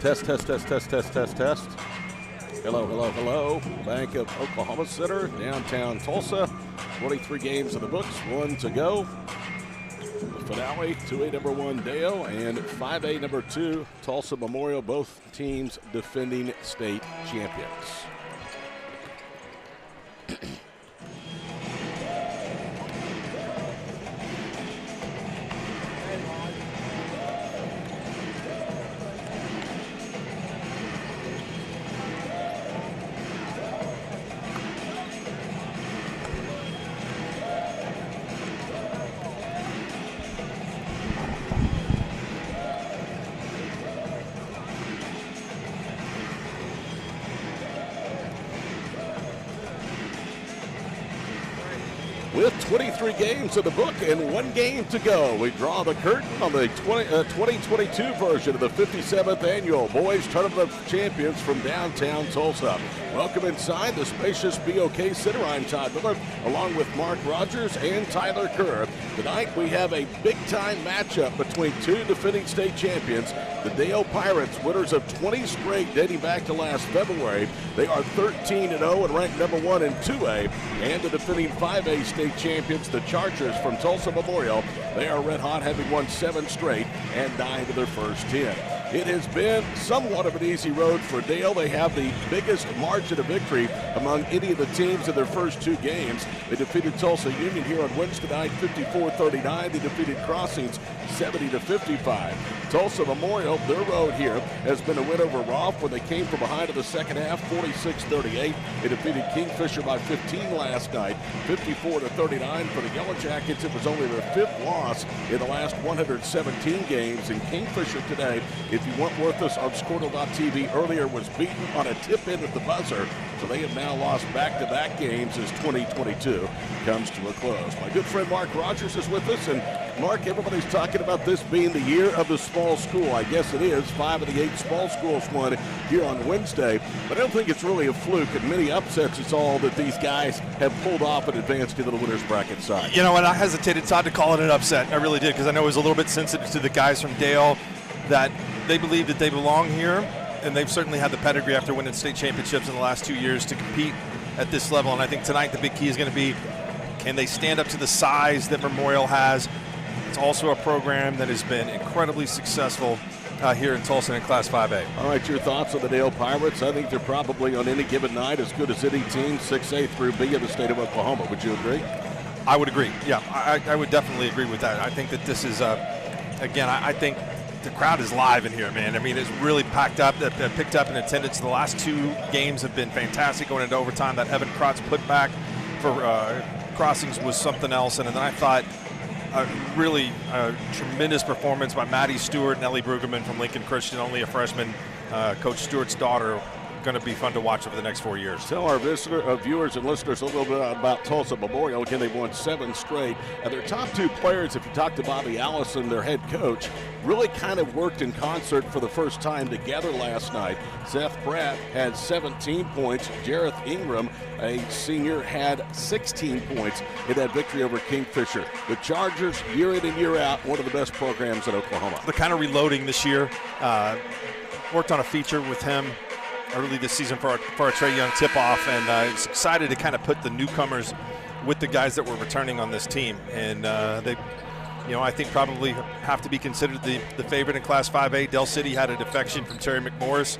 Test, test, test, test, test, test, test. Hello, hello, hello. Bank of Oklahoma Center, downtown Tulsa. 23 games in the books, 1 to go. The finale, 2A number 1 Dale and 5A number 2 Tulsa Memorial, both teams defending state champions. With 23 games in the book and 1 game to go, we draw the curtain on the 2022 version of the 57th Annual Boys Tournament of Champions from downtown Tulsa. Welcome inside the spacious BOK Center. I'm Todd Miller, along with Mark Rogers and Tyler Kerr. Tonight we have a big-time matchup between 2 defending state champions, the Dale Pirates, winners of 20 straight dating back to last February. They are 13-0 and ranked number 1 in 2A, and the defending 5A state champions, the Chargers from Tulsa Memorial. They are red hot, having won 7 straight and 9 of their first 10. It has been somewhat of an easy road for Dale. They have the biggest margin of victory among any of the teams in their first 2 games. They defeated Tulsa Union here on Wednesday night 54-39. They defeated Crossings 70-55. Tulsa Memorial, their road here has been a win over Rolfe when they came from behind in the second half, 46-38. They defeated Kingfisher by 15 last night, 54-39 for the Yellow Jackets. It was only their 5th loss in the last 117 games. And Kingfisher today, if you weren't with us on Squirtle.tv earlier, was beaten on a tip in at the buzzer. So they have now lost back-to-back games as 2022 comes to a close. My good friend Mark Rogers is with us. And Mark, everybody's talking about this being the year of the small school. I guess it is. 5 of the 8 small schools won here on Wednesday. But I don't think it's really a fluke. And many upsets is all that these guys have pulled off and advanced to the winner's bracket side. You know, and I hesitated, Todd, to call it an upset. I really did, because I know it was a little bit sensitive to the guys from Dale that they believe that they belong here. And they've certainly had the pedigree after winning state championships in the last 2 years to compete at this level. And I think tonight the big key is going to be, can they stand up to the size that Memorial has? It's also a program that has been incredibly successful here in Tulsa in Class 5A. All right, your thoughts on the Dale Pirates? I think they're probably on any given night as good as any team, 6A through B in the state of Oklahoma. Would you agree? I would agree. Yeah, I would definitely agree with that. I think that this is, again, I think the crowd is live in here, man. I mean, it's really packed up. They've picked up in attendance. The last 2 games have been fantastic going into overtime. That Evan Krotz putback for Crossings was something else. And then I thought really tremendous performance by Maddie Stewart and Ellie Brueggemann from Lincoln Christian, only a freshman. Coach Stewart's daughter, going to be fun to watch over the next 4 years. Tell our viewers and listeners a little bit about Tulsa Memorial. Again, they've won 7 straight. And their top 2 players, if you talk to Bobby Allison, their head coach, really kind of worked in concert for the first time together last night. Seth Pratt had 17 points. Jareth Ingram, a senior, had 16 points in that victory over Kingfisher. The Chargers, year in and year out, one of the best programs in Oklahoma. They're kind of reloading this year. Worked on a feature with him early this season for our Trey Young tip-off, and it's excited to kind of put the newcomers with the guys that were returning on this team. And they, you know, I think probably have to be considered the favorite in Class 5A. Del City had a defection from Terry McMorris,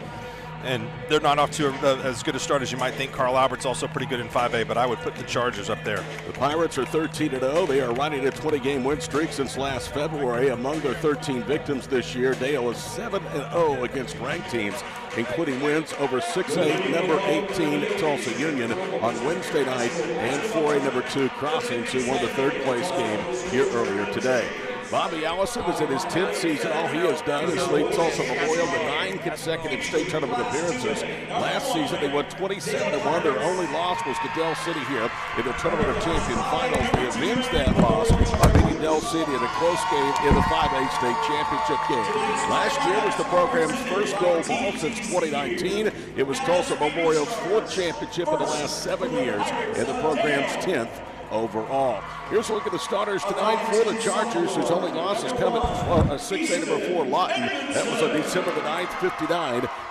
and they're not off to as good a start as you might think. Carl Albert's also pretty good in 5A, but I would put the Chargers up there. The Pirates are 13-0. They are riding a 20-game win streak since last February. Among their 13 victims this year, Dale is 7-0 against ranked teams, including wins over 6A number 18 Tulsa Union on Wednesday night and 4A number 2 Crossings, who won the 3rd place game here earlier today. Bobby Allison is in his 10th season. All he has done is lead Tulsa Memorial to 9 consecutive state tournament appearances. Last season, they won 27-1. Their only loss was to Del City here in the Tournament of Champions Finals. They avenged that loss by beating Del City in a close game in the 5A state championship game. Last year was the program's first gold ball since 2019. It was Tulsa Memorial's 4th championship in the last 7 years and the program's 10th. overall. Here's a look at the starters tonight for the Chargers, whose only loss has come at 6A number 4 Lawton. That was on December the 9th,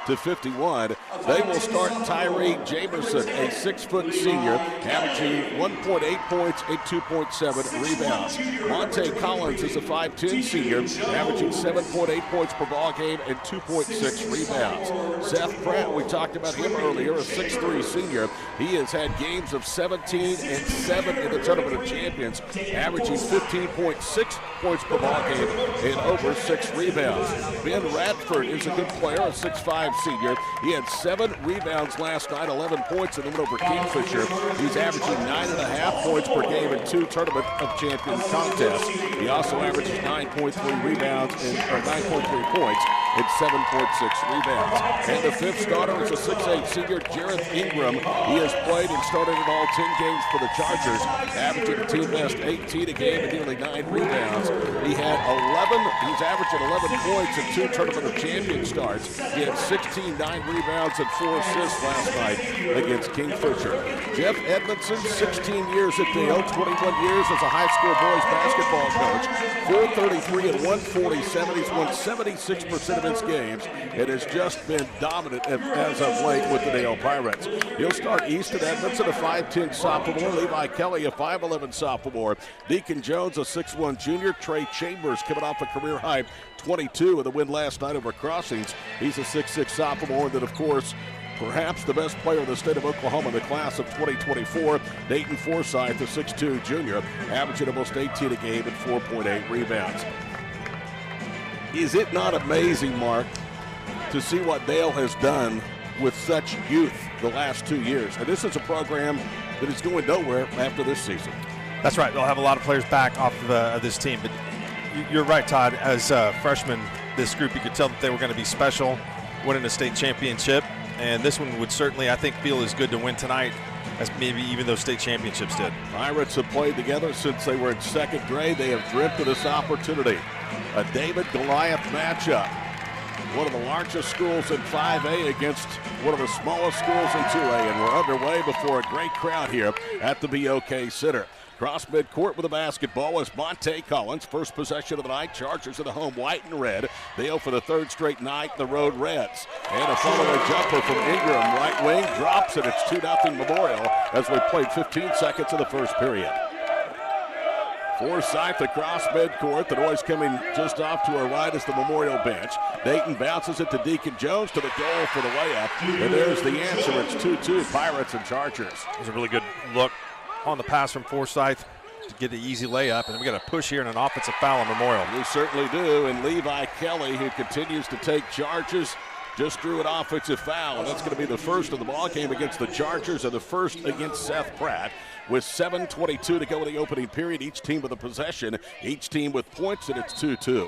59-51. They will start Tyree Jamerson, a 6-foot senior, averaging 1.8 points and 2.7 rebounds. Monte Collins is a 5'10 senior, averaging 7.8 points per ball game and 2.6 rebounds. Seth Pratt, we talked about him earlier, a 6'3 senior. He has had games of 17 and 7 in the Tournament of Champions, averaging 15.6 points per ball game and over 6 rebounds. Ben Radford is a good player, a 6'5 senior. He had 7 rebounds last night, 11 points in the win over Kingfisher. He's averaging 9.5 points per game in 2 Tournament of Champions contests. He also averages 9.3 rebounds and 9.3 points and 7.6 rebounds. And the 5th starter is a 6'8 senior, Jareth Ingram. He has played and started in all 10 games for the Chargers, averaging a team best 18 a game and nearly 9 rebounds. He's averaging 11 points in 2 Tournament of Champions starts. He had 16, 9 rebounds and 4 assists last night against Kingfisher. Jeff Edmondson, 16 years at Dale, 21 years as a high school boys basketball coach, 433 and 147. He's won 76% of his games and has just been dominant as of late with the Dale Pirates. He'll start Easton Edmondson, a 5'10 sophomore, Levi Kelly, a 5'11 sophomore, Deacon Jones, a 6'1 junior, Trey Chambers coming off a career-high 22 with a win last night over Crossings. He's a 6'6 sophomore, and then, of course, perhaps the best player in the state of Oklahoma in the class of 2024, Dayton Forsyth, a 6'2 junior, averaging almost 18 a game and 4.8 rebounds. Is it not amazing, Mark, to see what Dale has done with such youth the last 2 years? And this is a program that is going nowhere after this season. That's right. They'll have a lot of players back off of this team. But you're right, Todd. As freshmen, this group, you could tell that they were going to be special, winning a state championship. And this one would certainly, I think, feel as good to win tonight as maybe even those state championships did. Pirates have played together since they were in 2nd grade. They have dreamt of this opportunity. A David-Goliath matchup. One of the largest schools in 5A against one of the smallest schools in 2A. And we're underway before a great crowd here at the BOK Center. Cross midcourt with the basketball is Monte Collins. First possession of the night. Chargers at the home, white and red. They for the 3rd straight night, the road Reds. And a follow-away jumper from Ingram. Right wing drops it. It's 2-0 Memorial as we played 15 seconds of the first period. Forsyth across midcourt. The noise coming just off to our right is the Memorial bench. Dayton bounces it to Deacon Jones to the goal for the layup. And there's the answer. It's 2-2 Pirates and Chargers. It was a really good look on the pass from Forsyth to get the easy layup. And then we got a push here and an offensive foul on Memorial. We certainly do. And Levi Kelly, who continues to take charges, just drew an offensive foul. And that's going to be the first of the ball game against the Chargers and the first against Seth Pratt. With 7:22 to go in the opening period, each team with a possession, each team with points, and it's 2-2.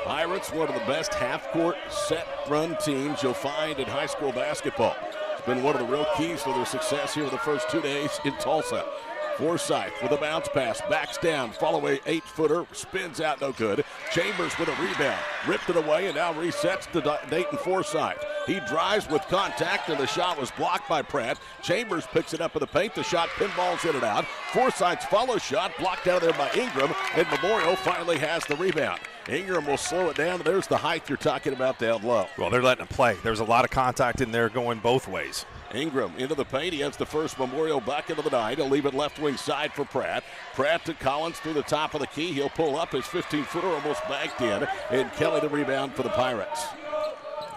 Pirates, one of the best half-court set-run teams you'll find in high school basketball. It's been one of the real keys to their success here in the first 2 days in Tulsa. Forsyth with a bounce pass, backs down, follow-away 8-footer, spins out, no good. Chambers with a rebound, ripped it away, and now resets to Dayton Forsyth. He drives with contact, and the shot was blocked by Pratt. Chambers picks it up in the paint. The shot pinballs in and out. Forsyth's follow shot blocked out there by Ingram, and Memorial finally has the rebound. Ingram will slow it down. There's the height you're talking about down low. Well, they're letting him play. There's a lot of contact in there going both ways. Ingram into the paint. He has the first Memorial bucket of the night. He'll leave it left wing side for Pratt. Pratt to Collins through the top of the key. He'll pull up his 15-footer, almost backed in. And Kelly the rebound for the Pirates.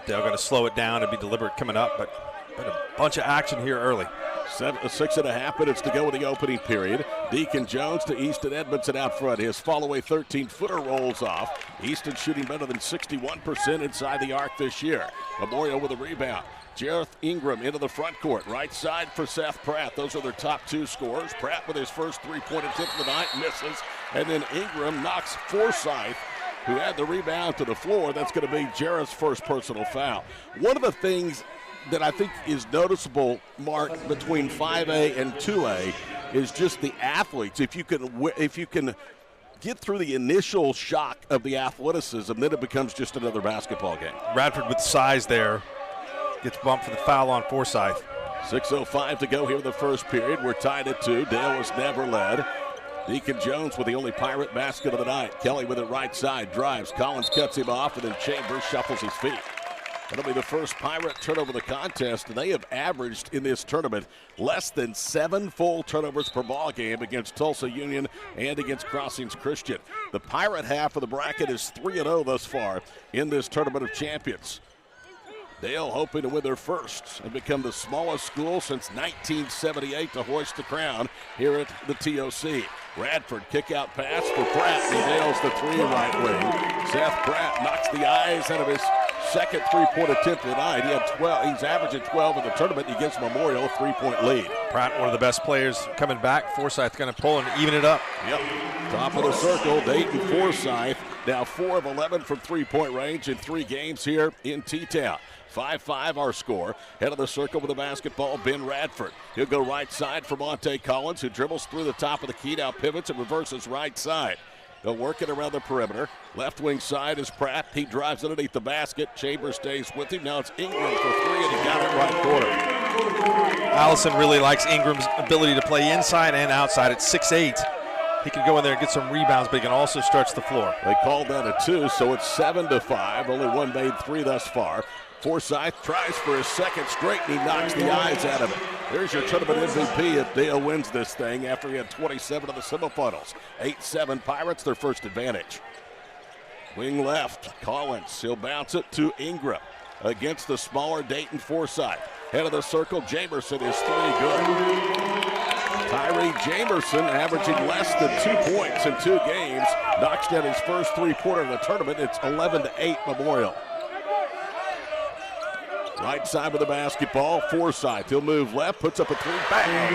They're going to slow it down and be deliberate coming up, but been a bunch of action here early. 6.5 minutes to go in the opening period. Deacon Jones to Easton Edmondson out front. His follow-away 13-footer rolls off. Easton shooting better than 61% inside the arc this year. Memorial with a rebound. Jareth Ingram into the front court. Right side for Seth Pratt. Those are their top 2 scorers. Pratt with his first 3-point attempt of the night misses. And then Ingram knocks Forsyth, who had the rebound, to the floor. That's going to be Jareth's first personal foul. One of the things that I think is noticeable, Mark, between 5A and 2A is just the athletes. If you can get through the initial shock of the athleticism, then it becomes just another basketball game. Radford with size there. Gets bumped for the foul on Forsyth. 6:05 to go here in the first period. We're tied at 2. Dale was never led. Deacon Jones with the only Pirate basket of the night. Kelly with it right side, drives. Collins cuts him off, and then Chambers shuffles his feet. That'll be the first Pirate turnover of the contest, and they have averaged in this tournament less than 7 full turnovers per ball game against Tulsa Union and against Crossings Christian. The Pirate half of the bracket is 3-0 thus far in this Tournament of Champions. Dale hoping to win their first and become the smallest school since 1978 to hoist the crown here at the TOC. Radford kick-out pass for Pratt. He nails the 3 right wing. Seth Pratt knocks the eyes out of his second three-point attempt of the night. He had 12. He's averaging 12 in the tournament. He gives Memorial a 3-point lead. Pratt, one of the best players coming back. Forsyth going to pull and even it up. Yep. Top of the circle, Dayton Forsyth. Now 4 of 11 from three-point range in 3 games here in T-Town. 5-5 our score. Head of the circle with the basketball, Ben Radford. He'll go right side for Monte Collins, who dribbles through the top of the key, now pivots and reverses right side. They'll work it around the perimeter. Left wing side is Pratt. He drives underneath the basket. Chambers stays with him. Now it's Ingram for 3, and he got it right corner. Allison really likes Ingram's ability to play inside and outside. At 6'8", he can go in there and get some rebounds, but he can also stretch the floor. They called that a 2, so it's 7-5. Only one made 3 thus far. Forsyth tries for his second straight, and he knocks the eyes out of it. There's your tournament MVP if Dale wins this thing after he had 27 in the semifinals. 8-7 Pirates, their first advantage. Wing left, Collins. He'll bounce it to Ingram against the smaller Dayton Forsyth. Head of the circle, Jamerson is 3 good. Tyree Jamerson averaging less than 2 points in 2 games. Knocks down his first three-pointer in the tournament. It's 11-8 Memorial. Right side with the basketball, Forsyth. He'll move left, puts up a 3, bang!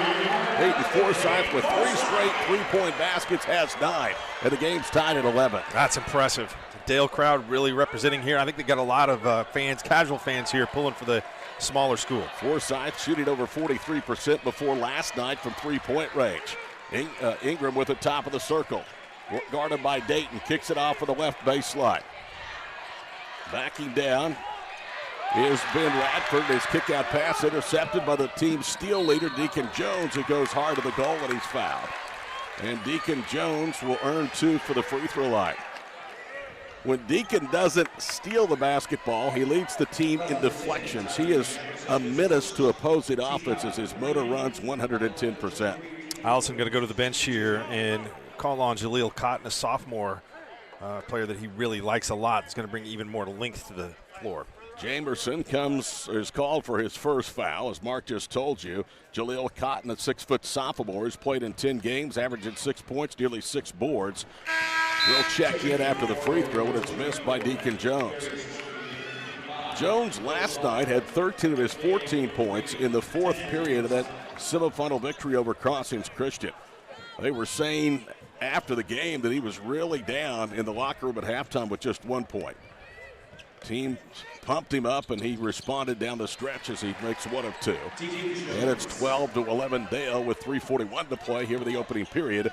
Dayton Forsyth with 3 straight three-point baskets, has 9, and the game's tied at 11. That's impressive. The Dale crowd really representing here. I think they got a lot of fans, casual fans here, pulling for the smaller school. Forsyth shooting over 43% before last night from three-point range. Ingram with the top of the circle. Guarded by Dayton, kicks it off for the left baseline. Backing down is Ben Radford. His kick-out pass intercepted by the team's steal leader, Deacon Jones, who goes hard to the goal, and he's fouled. And Deacon Jones will earn 2 for the free throw line. When Deacon doesn't steal the basketball, he leads the team in deflections. He is a menace to opposing offenses. His motor runs 110%. Allison going to go to the bench here and call on Jaleel Cotton, a sophomore player that he really likes a lot. It's going to bring even more length to the floor. Jamerson is called for his first foul, as Mark just told you. Jaleel Cotton, a 6-foot sophomore, has played in 10 games, averaging 6 points, nearly 6 boards. We'll check in after the free throw, and it's missed by Deacon Jones. Jones last night had 13 of his 14 points in the 4th period of that semifinal victory over Crossings Christian. They were saying after the game that he was really down in the locker room at halftime with just 1 point. Team pumped him up, and he responded down the stretch as he makes 1 of 2. And it's 12-11 Dale with 3:41 to play here in the opening period.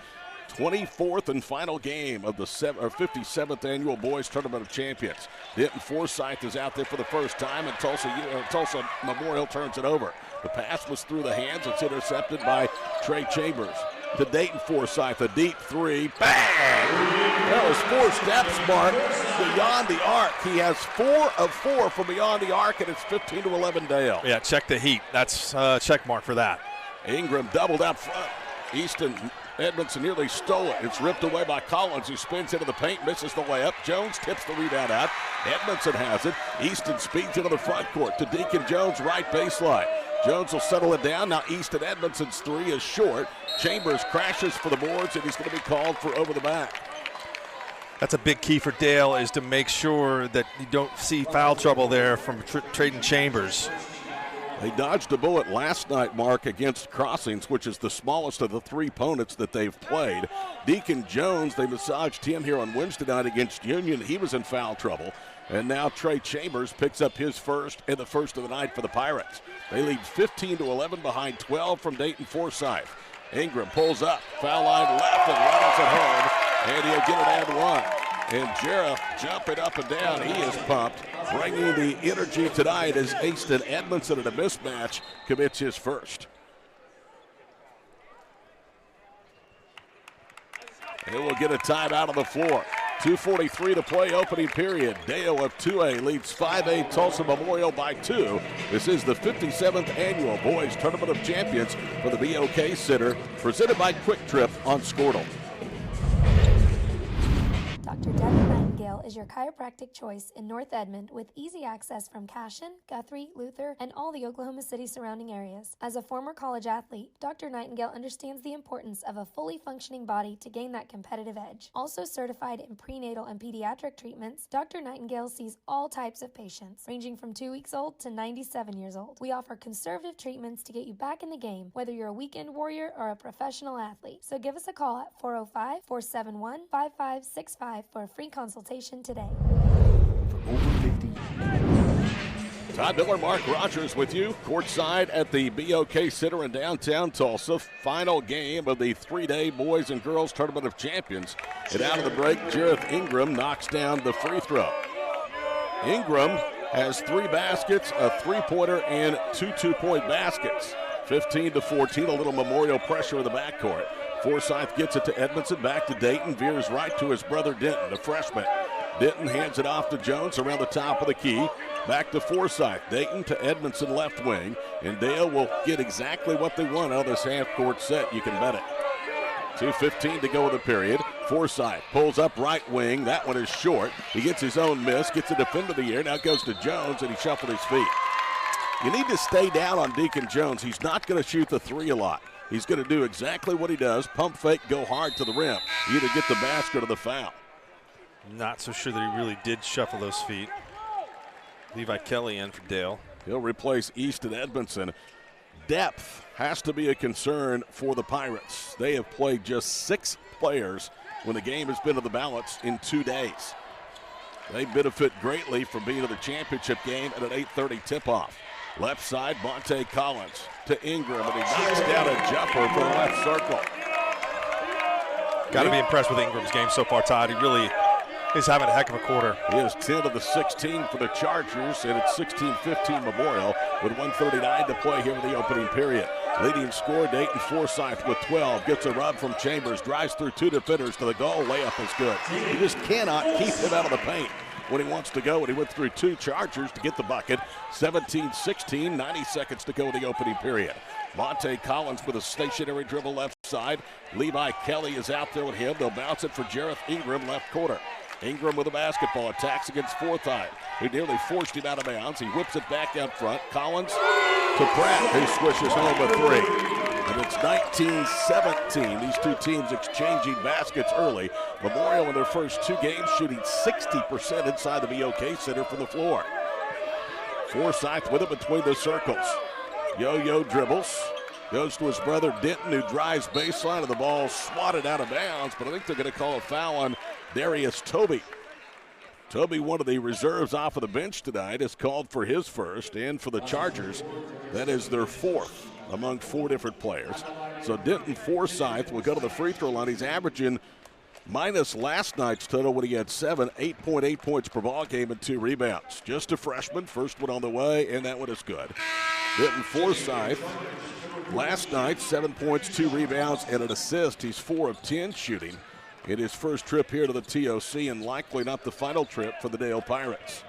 24th and final game of the 57th annual Boys Tournament of Champions. Dayton Forsyth is out there for the first time, and Tulsa Memorial turns it over. The pass was through the hands. It's intercepted by Trey Chambers. To Dayton Forsyth, a deep 3. Bang! That was 4 steps, Mark, beyond the arc. He has 4 of 4 from beyond the arc, and it's 15-11 Dale. Yeah, check the heat. That's a check mark for that. Ingram doubled out front. Easton Edmondson nearly stole it. It's ripped away by Collins, who spins into the paint, misses the layup. Jones tips the rebound out. Edmondson has it. Easton speeds into the front court to Deacon Jones, right baseline. Jones will settle it down. Now Easton Edmondson's 3 is short. Chambers crashes for the boards, and he's going to be called for over the back. That's a big key for Dale, is to make sure that you don't see foul trouble there from Trayden Chambers. They dodged a bullet last night, Mark, against Crossings, which is the smallest of the 3 opponents that they've played. Deacon Jones, they massaged him here on Wednesday night against Union. He was in foul trouble. And now Trey Chambers picks up his first and the first of the night for the Pirates. They lead 15-11 behind 12 from Dayton Forsyth. Ingram pulls up, foul line left, and runs it home. And he'll get it and 1. And Jarrett jumping up and down. He is pumped, bringing the energy tonight as Easton Edmondson in a mismatch commits his first. And we'll get a timeout on the floor. 2:43 to play, opening period. Dale of 2A leads 5A Tulsa Memorial by 2. This is the 57th annual Boys Tournament of Champions for the BOK Center, presented by Quick Trip on Squirtle. Dr. Devin Nightingale is your chiropractic choice in North Edmond with easy access from Cashion, Guthrie, Luther, and all the Oklahoma City surrounding areas. As a former college athlete, Dr. Nightingale understands the importance of a fully functioning body to gain that competitive edge. Also certified in prenatal and pediatric treatments, Dr. Nightingale sees all types of patients, ranging from 2 weeks old to 97 years old. We offer conservative treatments to get you back in the game, whether you're a weekend warrior or a professional athlete. So give us a call at 405-471-5565 for a free consultation today. For over 50 Todd Miller, Mark Rogers with you, courtside at the BOK Center in downtown Tulsa. Final game of the 3-day Boys and Girls Tournament of Champions. And out of the break, Jareth Ingram knocks down the free throw. Ingram has 3 baskets, a three-pointer, and 2 two-point baskets. 15-14, a little Memorial pressure in the backcourt. Forsyth gets it to Edmondson, back to Dayton, veers right to his brother Denton, the freshman. Denton hands it off to Jones around the top of the key. Back to Forsyth. Dayton to Edmondson left wing. And Dale will get exactly what they want out of this half-court set. You can bet it. 2:15 to go in the period. Forsyth pulls up right wing. That one is short. He gets his own miss, gets a defender of the year. Now goes to Jones, and he shuffled his feet. You need to stay down on Deacon Jones. He's not going to shoot the three a lot. He's going to do exactly what he does, pump fake, go hard to the rim. You either get the basket or the foul. Not so sure that he really did shuffle those feet. Levi Kelly in for Dale. He'll replace Easton Edmondson. Depth has to be a concern for the Pirates. They have played just 6 players when the game has been to the balance in 2 days. They benefit greatly from being in the championship game at an 8:30 tip-off. Left side, Monte Collins to Ingram, and he knocks down a jumper for the left circle. Got to be impressed with Ingram's game so far, Todd. He really is having a heck of a quarter. He is 10 of the 16 for the Chargers, and it's 16-15 Memorial with 1:39 to play here in the opening period. Leading scorer, Dayton Forsyth with 12. Gets a rub from Chambers, drives through 2 defenders to the goal. Layup is good. You just cannot keep him out of the paint when he wants to go, and he went through 2 Chargers to get the bucket. 17-16, 90 seconds to go in the opening period. Monte Collins with a stationary dribble left side. Levi Kelly is out there with him. They'll bounce it for Jareth Ingram, left corner. Ingram with a basketball, attacks against Forsyth, who nearly forced him out of bounds. He whips it back out front. Collins to Pratt, who swishes home a 3. And it's 19-17. These 2 teams exchanging baskets early. Memorial in their first 2 games shooting 60% inside the BOK Center from the floor. Forsyth with it between the circles. Yo-yo dribbles. Goes to his brother Denton, who drives baseline, and the ball swatted out of bounds. But I think they're going to call a foul on Darius Toby. Toby, one of the reserves off of the bench tonight, is called for his first, and for the Chargers, that is their 4th among 4 different players. So Denton Forsyth will go to the free throw line. He's averaging minus last night's total when he had 8.8 points per ball game and 2 rebounds. Just a freshman, first one on the way, and that one is good. Denton Forsyth, last night, 7 points, 2 rebounds, and an assist. He's 4 of 10 shooting in his first trip here to the TOC, and likely not the final trip for the Dale Pirates.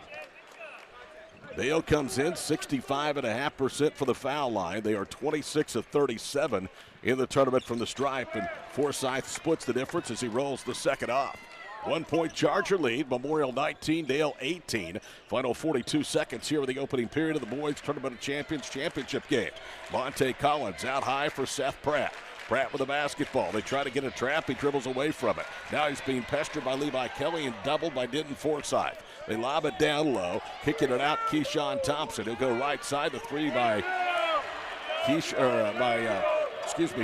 Dale comes in 65.5% for the foul line. They are 26 of 37 in the tournament from the stripe, and Forsyth splits the difference as he rolls the second off. 1-point Charger lead, Memorial 19, Dale 18. Final 42 seconds here in the opening period of the Boys Tournament of Champions championship game. Monte Collins out high for Seth Pratt. Pratt with the basketball. They try to get a trap. He dribbles away from it. Now he's being pestered by Levi Kelly and doubled by Denton Forsyth. They lob it down low, kicking it out. Keyshawn Thompson. He'll go right side. The 3 by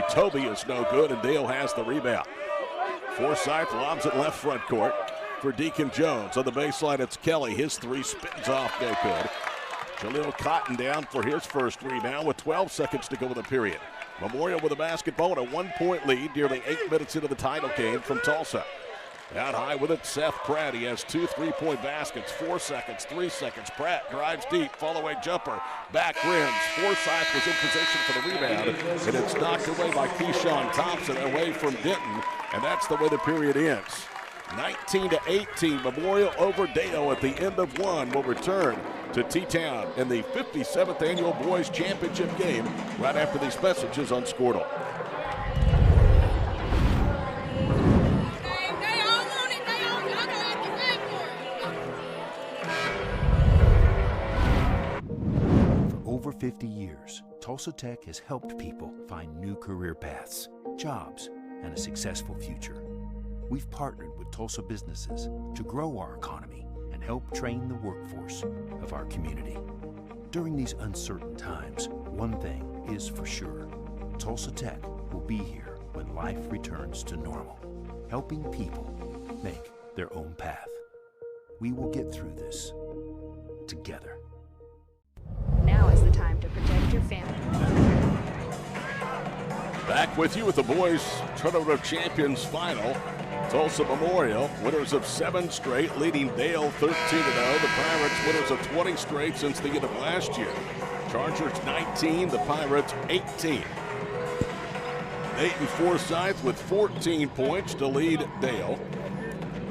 Toby is no good, and Dale has the rebound. Forsyth lobs it left front court for Deacon Jones. On the baseline, it's Kelly. His 3 spins off, no good. Jaleel Cotton down for his first rebound with 12 seconds to go in the period. Memorial with a basketball and a 1-point lead, nearly 8 minutes into the title game from Tulsa. Out high with it, Seth Pratt. He has 2 3-point baskets, 4 seconds, 3 seconds. Pratt drives deep, fall-away jumper, back rims. Forsyth was in position for the rebound, and it's knocked away by Keyshawn Thompson away from Denton, and that's the way the period ends. 19-18, Memorial over Dale at the end of one. Will return to T-Town in the 57th Annual Boys Championship game right after these messages on Squirtle. Over 50 years, Tulsa Tech has helped people find new career paths, jobs, and a successful future. We've partnered with Tulsa businesses to grow our economy and help train the workforce of our community. During these uncertain times, one thing is for sure. Tulsa Tech will be here when life returns to normal, helping people make their own path. We will get through this together. Now is the time to protect your family. Back with you with the boys Tournament of Champions final. Tulsa Memorial, winners of 7 straight, leading Dale 13-0. The Pirates, winners of 20 straight since the end of last year. Chargers 19, the Pirates 18. Dayton Forsyth with 14 points to lead Dale.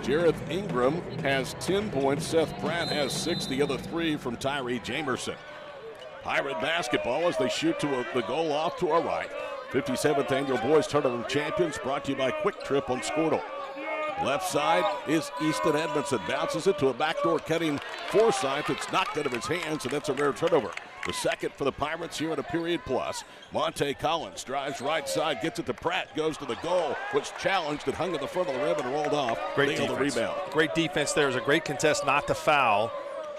Jareth Ingram has 10 points. Seth Pratt has 6, the other 3 from Tyree Jamerson. Pirate basketball as they shoot to the goal off to our right. 57th Annual Boys Tournament of Champions brought to you by Quick Trip on Squirtle. Left side is Easton Edmondson. Bounces it to a backdoor cutting Forsyth. It's knocked out of his hands, and that's a rare turnover. The second for the Pirates here in a period plus. Monte Collins drives right side, gets it to Pratt, goes to the goal, was challenged and hung at the front of the rim and rolled off. Great Dale defense. The rebound. Great defense there. It was a great contest not to foul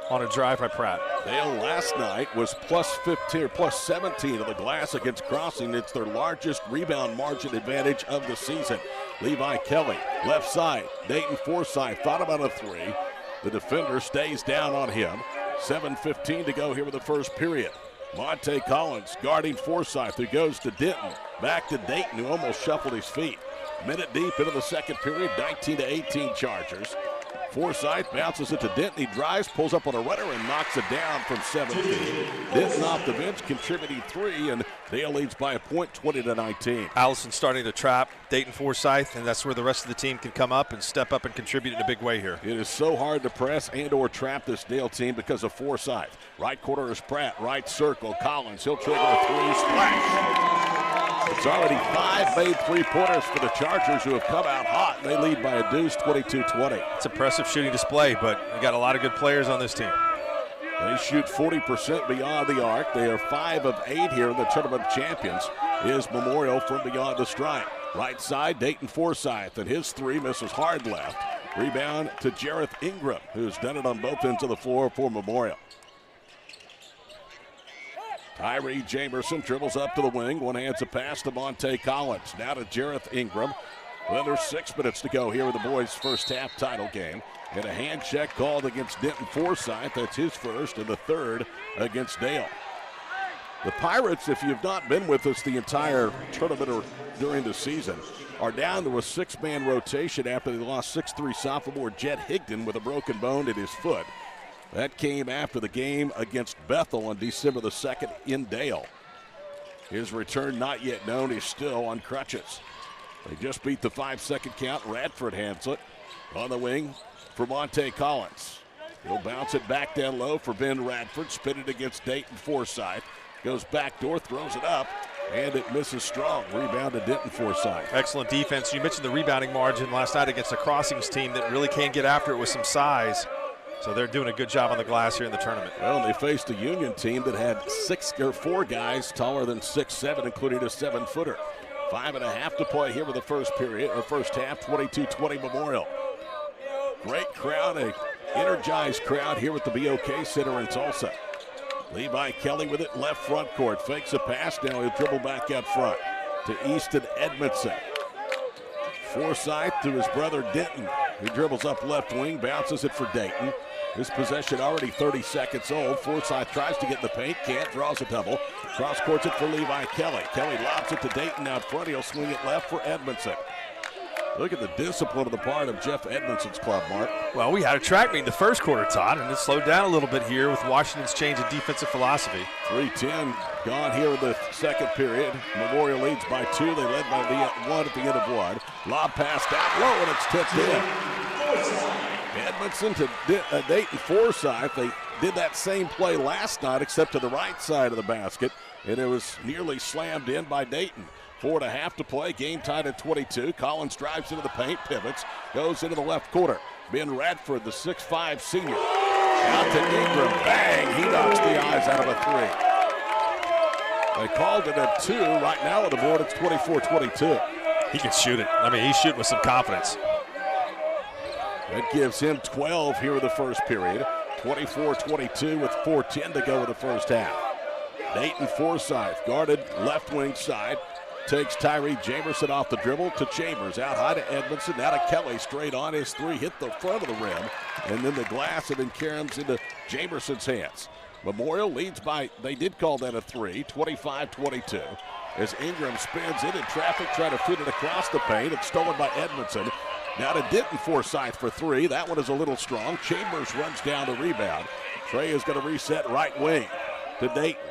on a drive by Pratt. Dale last night was plus 15 or plus 17 of the glass against Crossing. It's their largest rebound margin advantage of the season. Levi Kelly, left side. Dayton Forsyth thought about a 3. The defender stays down on him. 7:15 to go here with the first period. Monte Collins guarding Forsyth, who goes to Denton. Back to Dayton, who almost shuffled his feet. Minute deep into the second period, 19-18 Chargers. Forsyth bounces it to Denton. He drives, pulls up on a runner, and knocks it down from 17. Denton off the bench, contributing 3, and Dale leads by a point, 20-19. Allison starting to trap Dayton Forsyth, and that's where the rest of the team can come up and step up and contribute in a big way here. It is so hard to press and or trap this Dale team because of Forsyth. Right corner is Pratt, right circle, Collins. He'll trigger a 3, splash. It's already 5 made 3-pointers for the Chargers, who have come out hot. They lead by a deuce, 22-20. It's impressive shooting display, but we got a lot of good players on this team. They shoot 40% beyond the arc. They are 5 of 8 here in the Tournament of Champions. Is Memorial from beyond the stripe. Right side, Dayton Forsyth, and his 3 misses hard left. Rebound to Jareth Ingram, who's done it on both ends of the floor for Memorial. Tyree Jamerson dribbles up to the wing. One hands a pass to Monte Collins. Now to Jareth Ingram. Well, there's 6 minutes to go here in the boys' first half title game. And a hand check called against Denton Forsyth. That's his first, and the third against Dale. The Pirates, if you've not been with us the entire tournament or during the season, are down to a 6-man rotation after they lost 6'3" sophomore Jet Higdon with a broken bone in his foot. That came after the game against Bethel on December the 2nd in Dale. His return not yet known. He's still on crutches. They just beat the 5-second count. Radford hands it on the wing for Monte Collins. He'll bounce it back down low for Ben Radford. Spin it against Dayton Forsyth. Goes backdoor, throws it up, and it misses strong. Rebound to Denton Forsyth. Excellent defense. You mentioned the rebounding margin last night against a Crossings team that really can't get after it with some size. So they're doing a good job on the glass here in the tournament. Well, they faced a Union team that had 4 guys taller than 6'7", including a 7-footer. 5.5 to play here with the first period, or first half, 22-20 Memorial. Great crowd, a energized crowd here at the BOK Center in Tulsa. Levi Kelly with it, left front court, fakes a pass, now he'll dribble back out front to Easton Edmondson. Forsyth to his brother Denton. He dribbles up left wing, bounces it for Dayton. His possession already 30 seconds old. Forsyth tries to get in the paint, can't, draws a double. Cross courts it for Levi Kelly. Kelly lobs it to Dayton out front. He'll swing it left for Edmondson. Look at the discipline on the part of Jeff Edmondson's club, Mark. Well, we had a track meet in the first quarter, Todd, and it slowed down a little bit here with Washington's change in defensive philosophy. 3:10 gone here in the second period. Memorial leads by 2. They led by 1 at the end of 1. Lob pass down low, and it's tipped in. Edmondson to Dayton Forsyth. They did that same play last night, except to the right side of the basket, and it was nearly slammed in by Dayton. 4.5 to play, game tied at 22. Collins drives into the paint, pivots, goes into the left corner. Ben Radford, the 6'5 senior. Out to Ingram, bang, he knocks the eyes out of a 3. They called it a 2. Right now on the board, it's 24-22. He can shoot it. I mean, he's shooting with some confidence. That gives him 12 here in the first period. 24-22 with 4:10 to go in the first half. Dayton Forsyth guarded left wing side. Takes Tyree Jamerson off the dribble to Chambers. Out high to Edmondson. Now to Kelly. Straight on his 3. Hit the front of the rim. And then the glass, and then caroms into Jamerson's hands. Memorial leads by, they did call that a 3. 25-22. As Ingram spins into traffic, trying to fit it across the paint. It's stolen by Edmondson. Now to Denton Forsyth for 3. That one is a little strong. Chambers runs down the rebound. Trey is going to reset right wing to Dayton.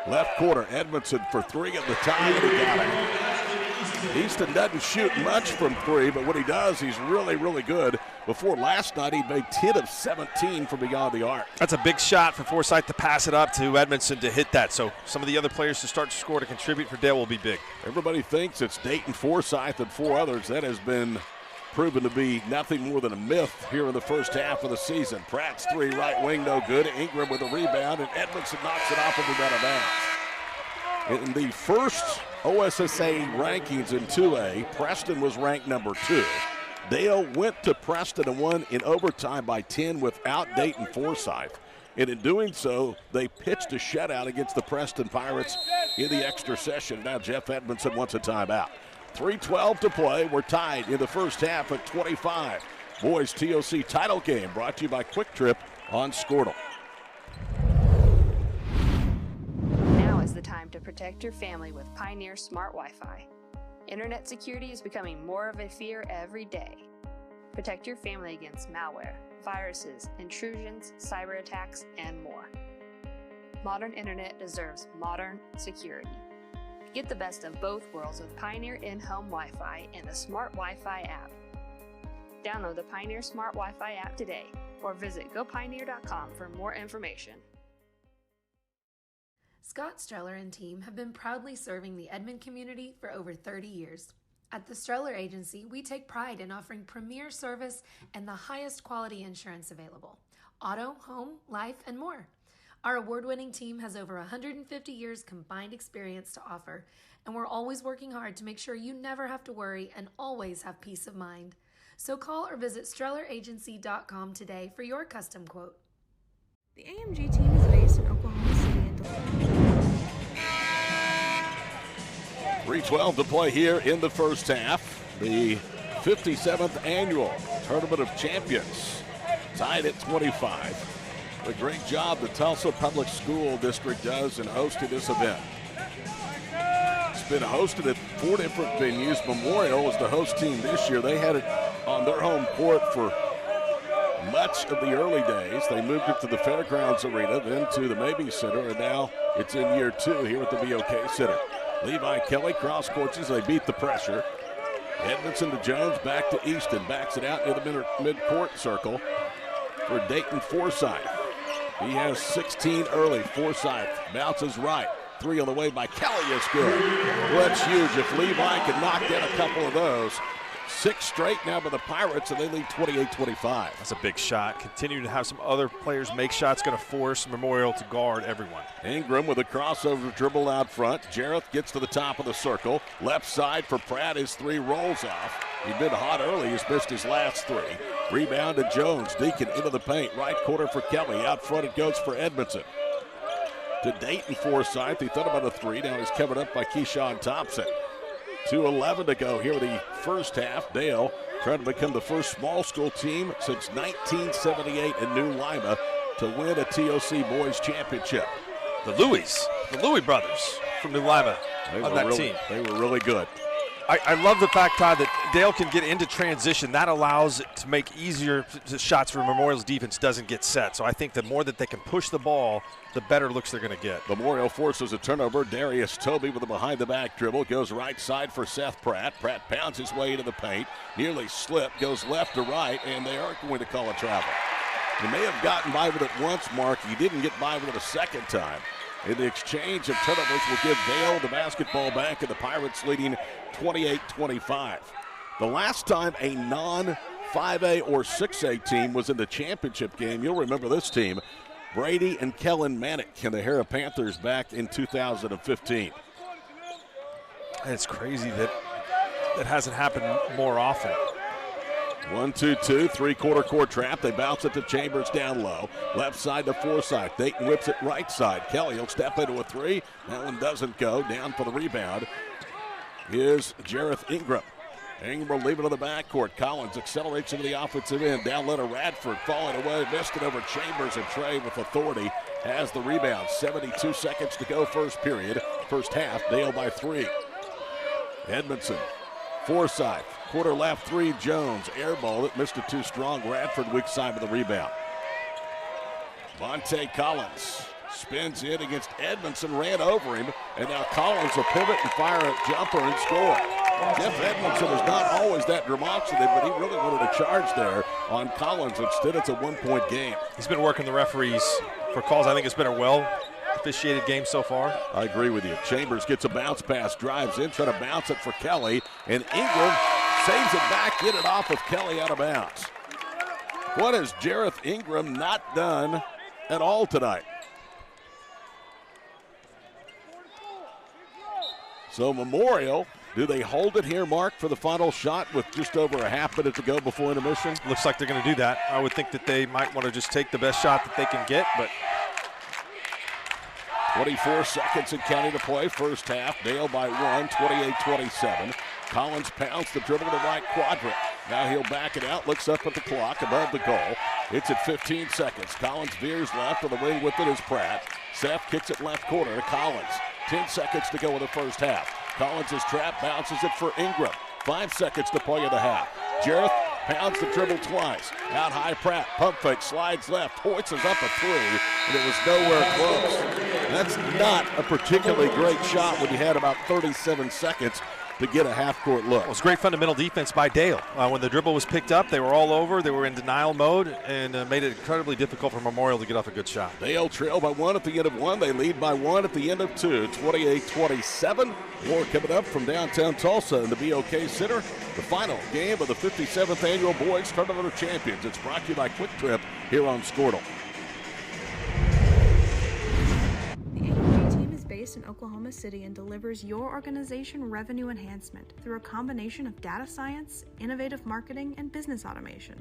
Left corner, Edmondson for 3 at the tie, and he got it. Easton doesn't shoot much from 3, but when he does, he's really, really good. Before last night, he made 10 of 17 from beyond the arc. That's a big shot for Forsyth to pass it up to Edmondson to hit that. So some of the other players to start to score to contribute for Dale will be big. Everybody thinks it's Dayton Forsyth and 4 others. That has been proven to be nothing more than a myth here in the first half of the season. Pratt's 3 right wing, no good. Ingram with a rebound, and Edmondson knocks it off of him out of bounds. In the first OSSA rankings in 2A, Preston was ranked number 2. Dale went to Preston and won in overtime by 10 without Dayton Forsyth. And in doing so, they pitched a shutout against the Preston Pirates in the extra session. Now Jeff Edmondson wants a timeout. 3:12 to play. We're tied in the first half at 25. Boys TOC title game brought to you by Quick Trip on Squirtle. Now is the time to protect your family with Pioneer Smart Wi-Fi. Internet security is becoming more of a fear every day. Protect your family against malware, viruses, intrusions, cyber attacks, and more. Modern internet deserves modern security. Get the best of both worlds with Pioneer in-home Wi-Fi and the Smart Wi-Fi app. Download the Pioneer Smart Wi-Fi app today or visit gopioneer.com for more information. Scott Streller and team have been proudly serving the Edmond community for over 30 years. At the Streller Agency, we take pride in offering premier service and the highest quality insurance available: auto, home, life, and more. Our award-winning team has over 150 years combined experience to offer, and we're always working hard to make sure you never have to worry and always have peace of mind. So call or visit StrellerAgency.com today for your custom quote. The AMG team is based in Oklahoma City and Duluth. 3:12 to play here in the first half. The 57th annual Tournament of Champions tied at 25. A great job the Tulsa Public School District does in hosting this event. It's been hosted at 4 different venues. Memorial was the host team this year. They had it on their home court for much of the early days. They moved it to the Fairgrounds Arena, then to the Mabee Center, and now it's in year 2 here at the BOK Center. Levi Kelly cross courses. They beat the pressure. Edmondson to Jones, back to Easton. Backs it out near the mid-court circle for Dayton Forsyth. He has 16 early. Forsyth bounces right. 3 on the way by Kelly is good. Well, that's huge. If Levi can knock in a couple of those, 6 straight now by the Pirates, and they lead 28-25. That's a big shot. Continuing to have some other players make shots, going to force Memorial to guard everyone. Ingram with a crossover dribble out front. Jareth gets to the top of the circle. Left side for Pratt. His 3 rolls off. He's been hot early. He's missed his last 3. Rebound to Jones. Deacon into the paint. Right corner for Kelly. Out front it goes for Edmondson. To Dayton Forsyth. He thought about a 3. Now he's covered up by Keyshawn Thompson. 2:11 to go here in the first half. Dale trying to become the first small school team since 1978 in New Lima to win a TOC Boys Championship. The Louis brothers from New Lima on that team. They were really good. I love the fact, Todd, that Dale can get into transition, that allows it to make easier shots for Memorial's defense doesn't get set. So I think the more that they can push the ball, the better looks they're going to get. Memorial forces a turnover. Darius Toby with a behind-the-back dribble. Goes right side for Seth Pratt. Pratt pounds his way into the paint. Nearly slipped. Goes left to right, and they are going to call a travel. He may have gotten by with it once, Mark. He didn't get by with it a second time. In the exchange of turnovers will give Dale the basketball back, and the Pirates leading 28-25. The last time a non-5A or 6A team was in the championship game, you'll remember this team, Brady and Kellen Manick and the Hara Panthers back in 2015. It's crazy that that hasn't happened more often. 1-2-2, three-quarter court trap. They bounce it to Chambers down low. Left side to Forsythe. Dayton whips it right side. Kelly will step into a three. That one doesn't go. Down for the rebound is Jareth Ingram. Ingram will leave it on the backcourt. Collins accelerates into the offensive end. Down low to Radford. Falling away. Missed it over Chambers, and Trey with authority has the rebound. 72 seconds to go first period. First half, Dale by 3. Edmondson. Forsythe. Quarter left, 3, Jones. Air ball that missed it too strong. Radford weak side with the rebound. Monte Collins spins in against Edmondson, ran over him, and now Collins will pivot and fire a jumper and score. Jeff Edmondson is not always that demonstrative, but he really wanted a charge there on Collins. Instead, it's a one-point game. He's been working the referees for calls. I think it's been a well-officiated game so far. I agree with you. Chambers gets a bounce pass, drives in, trying to bounce it for Kelly, and Ingram saves it back, get it off of Kelly out of bounds. What has Jareth Ingram not done at all tonight? So Memorial, do they hold it here, Mark, for the final shot with just over a half minute to go before intermission? Looks like they're going to do that. I would think that they might want to just take the best shot that they can get, but 24 seconds and counting to play. First half, Dale by 1, 28-27. Collins pounds the dribble to the right quadrant. Now he'll back it out, looks up at the clock above the goal. It's at 15 seconds. Collins veers left, on the wing with it is Pratt. Seth kicks it left corner to Collins. 10 seconds to go in the first half. Collins is trapped, bounces it for Ingram. 5 seconds to play in the half. Jareth pounds the dribble twice. Out high, Pratt, pump fake, slides left, hoists is up a 3, and it was nowhere close. That's not a particularly great shot when you had about 37 seconds to get a half-court look. It was great fundamental defense by Dale. When the dribble was picked up, they were all over. They were in denial mode and made it incredibly difficult for Memorial to get off a good shot. Dale trail by 1 at the end of 1. They lead by 1 at the end of 2. 28-27. More coming up from downtown Tulsa in the BOK Center. The final game of the 57th Annual Boys Tournament of Champions. It's brought to you by Quick Trip here on Squirtle. The AMG team is based in Oklahoma City and delivers your organization revenue enhancement through a combination of data science, innovative marketing, and business automation.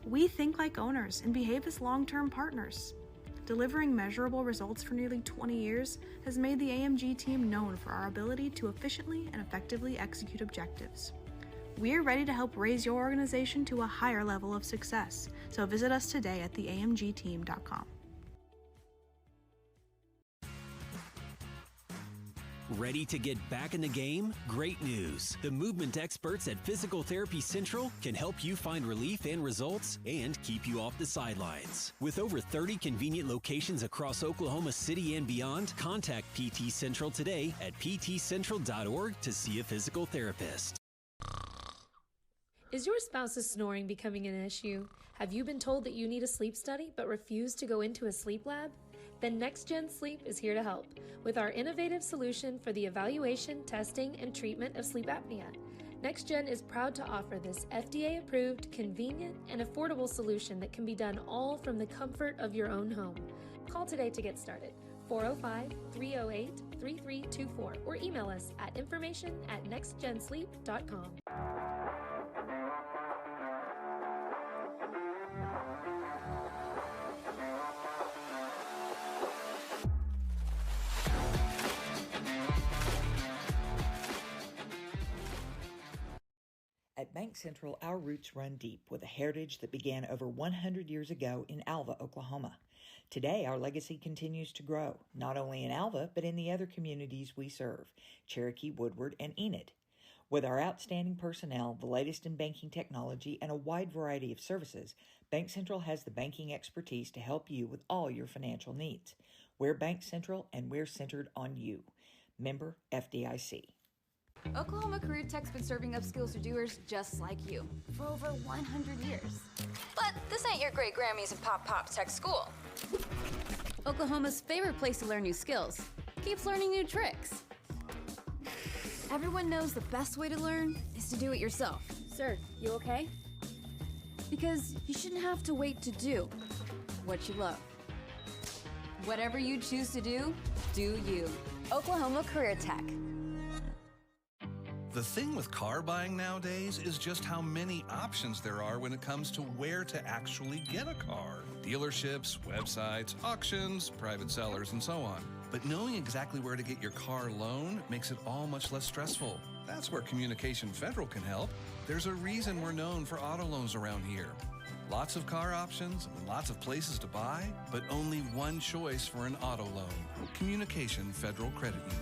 We think like owners and behave as long-term partners. Delivering measurable results for nearly 20 years has made the AMG team known for our ability to efficiently and effectively execute objectives. We're ready to help raise your organization to a higher level of success, so visit us today at theamgteam.com. Ready to get back in the game? Great news! The movement experts at Physical Therapy Central can help you find relief and results and keep you off the sidelines. With over 30 convenient locations across Oklahoma City and beyond, contact PT Central today at ptcentral.org to see a physical therapist. Is your spouse's snoring becoming an issue? Have you been told that you need a sleep study but refuse to go into a sleep lab? Then NextGen Sleep is here to help with our innovative solution for the evaluation, testing, and treatment of sleep apnea. NextGen is proud to offer this FDA-approved, convenient, and affordable solution that can be done all from the comfort of your own home. Call today to get started. 405-308-3324 or email us at information@nextgensleep.com. At Bank Central, our roots run deep with a heritage that began over 100 years ago in Alva, Oklahoma. Today, our legacy continues to grow, not only in Alva, but in the other communities we serve, Cherokee, Woodward, and Enid. With our outstanding personnel, the latest in banking technology, and a wide variety of services, Bank Central has the banking expertise to help you with all your financial needs. We're Bank Central, and we're centered on you. Member FDIC. Oklahoma Career Tech's been serving up skills to doers just like you for over 100 years. But this ain't your great Grammys and Pop Tech school. Oklahoma's favorite place to learn new skills keeps learning new tricks. Everyone knows the best way to learn is to do it yourself. Sir, you okay? Because you shouldn't have to wait to do what you love. Whatever you choose to do you. Oklahoma Career Tech. The thing with car buying nowadays is just how many options there are when it comes to where to actually get a car. Dealerships, websites, auctions, private sellers, and so on. But knowing exactly where to get your car loan makes it all much less stressful. That's where Communication Federal can help. There's a reason we're known for auto loans around here. Lots of car options, lots of places to buy, but only one choice for an auto loan. Communication Federal Credit Union.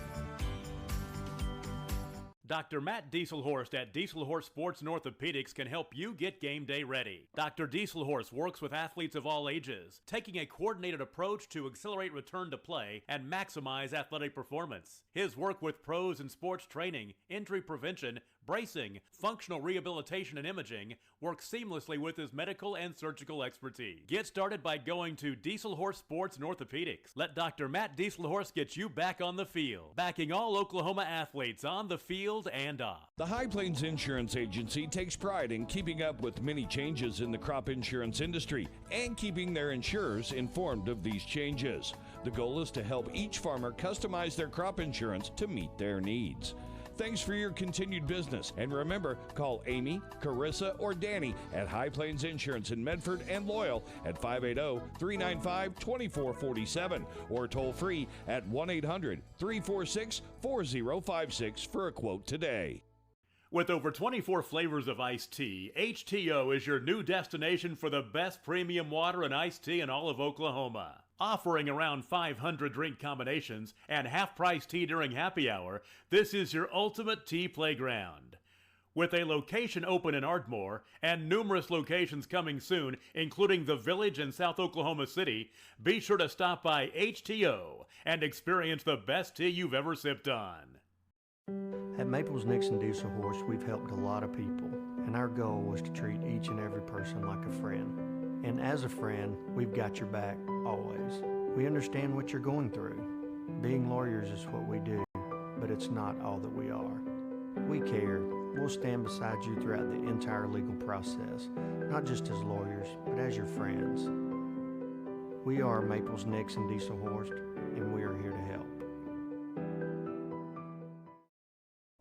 Dr. Matt Dieselhorst at Dieselhorst Sports and Orthopedics can help you get game day ready. Dr. Dieselhorst works with athletes of all ages, taking a coordinated approach to accelerate return to play and maximize athletic performance. His work with pros in sports training, injury prevention, bracing, functional rehabilitation, and imaging works seamlessly with his medical and surgical expertise. Get started by going to Dieselhorst Sports and Orthopedics. Let Dr. Matt Dieselhorst get you back on the field, backing all Oklahoma athletes on the field and off. The High Plains Insurance Agency takes pride in keeping up with many changes in the crop insurance industry and keeping their insurers informed of these changes. The goal is to help each farmer customize their crop insurance to meet their needs. Thanks for your continued business. And remember, call Amy, Carissa, or Danny at High Plains Insurance in Medford and Loyal at 580-395-2447 or toll free at 1-800-346-4056 for a quote today. With over 24 flavors of iced tea, HTO is your new destination for the best premium water and iced tea in all of Oklahoma. Offering around 500 drink combinations and half-price tea during happy hour, this is your ultimate tea playground. With a location open in Ardmore and numerous locations coming soon, including the Village in South Oklahoma City, be sure to stop by HTO and experience the best tea you've ever sipped on. At Maples Nixon Dieselhorst, we've helped a lot of people, and our goal was to treat each and every person like a friend. And as a friend, we've got your back, always. We understand what you're going through. Being lawyers is what we do, but it's not all that we are. We care. We'll stand beside you throughout the entire legal process, not just as lawyers, but as your friends. We are Maples Nixon Dieselhorst, and we are here to help.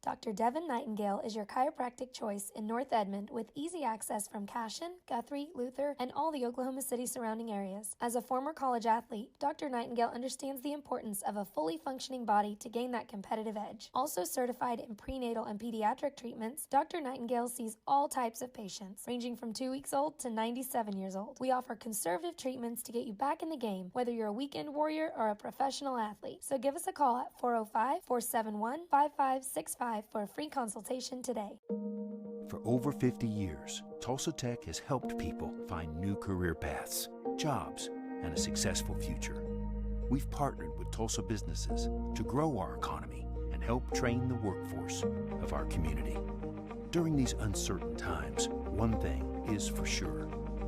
Dr. Devin Nightingale is your chiropractic choice in North Edmond with easy access from Cashion, Guthrie, Luther, and all the Oklahoma City surrounding areas. As a former college athlete, Dr. Nightingale understands the importance of a fully functioning body to gain that competitive edge. Also certified in prenatal and pediatric treatments, Dr. Nightingale sees all types of patients, ranging from 2 weeks old to 97 years old. We offer conservative treatments to get you back in the game, whether you're a weekend warrior or a professional athlete. So give us a call at 405-471-5565 for a free consultation today. For over 50 years, Tulsa Tech has helped people find new career paths, jobs, and a successful future. We've partnered with Tulsa businesses to grow our economy and help train the workforce of our community. During these uncertain times, one thing is for sure.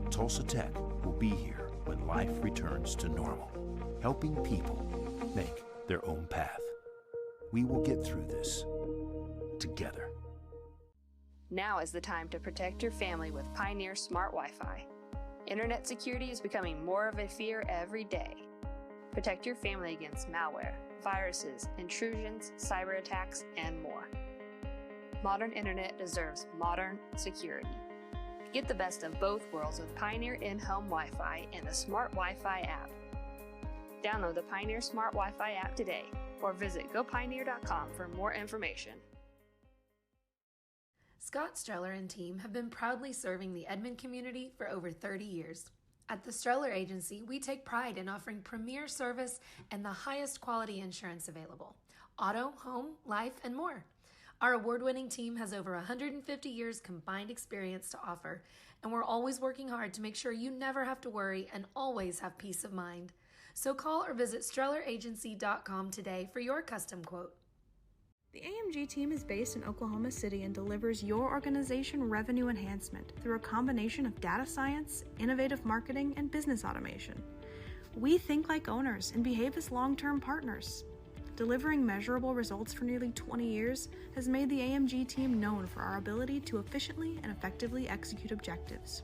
Tulsa Tech will be here when life returns to normal, helping people make their own path. We will get through this together. Now is the time to protect your family with Pioneer Smart Wi-Fi. Internet security is becoming more of a fear every day. Protect your family against malware, viruses, intrusions, cyber attacks, and more. Modern internet deserves modern security. Get the best of both worlds with Pioneer in-home Wi-Fi and the Smart Wi-Fi app. Download the Pioneer Smart Wi-Fi app today or visit gopioneer.com for more information. Scott Streller and team have been proudly serving the Edmond community for over 30 years. At the Streller Agency, we take pride in offering premier service and the highest quality insurance available: auto, home, life, and more. Our award-winning team has over 150 years combined experience to offer, and we're always working hard to make sure you never have to worry and always have peace of mind. So call or visit StrellerAgency.com today for your custom quote. The AMG team is based in Oklahoma City and delivers your organization revenue enhancement through a combination of data science, innovative marketing, and business automation. We think like owners and behave as long-term partners. Delivering measurable results for nearly 20 years has made the AMG team known for our ability to efficiently and effectively execute objectives.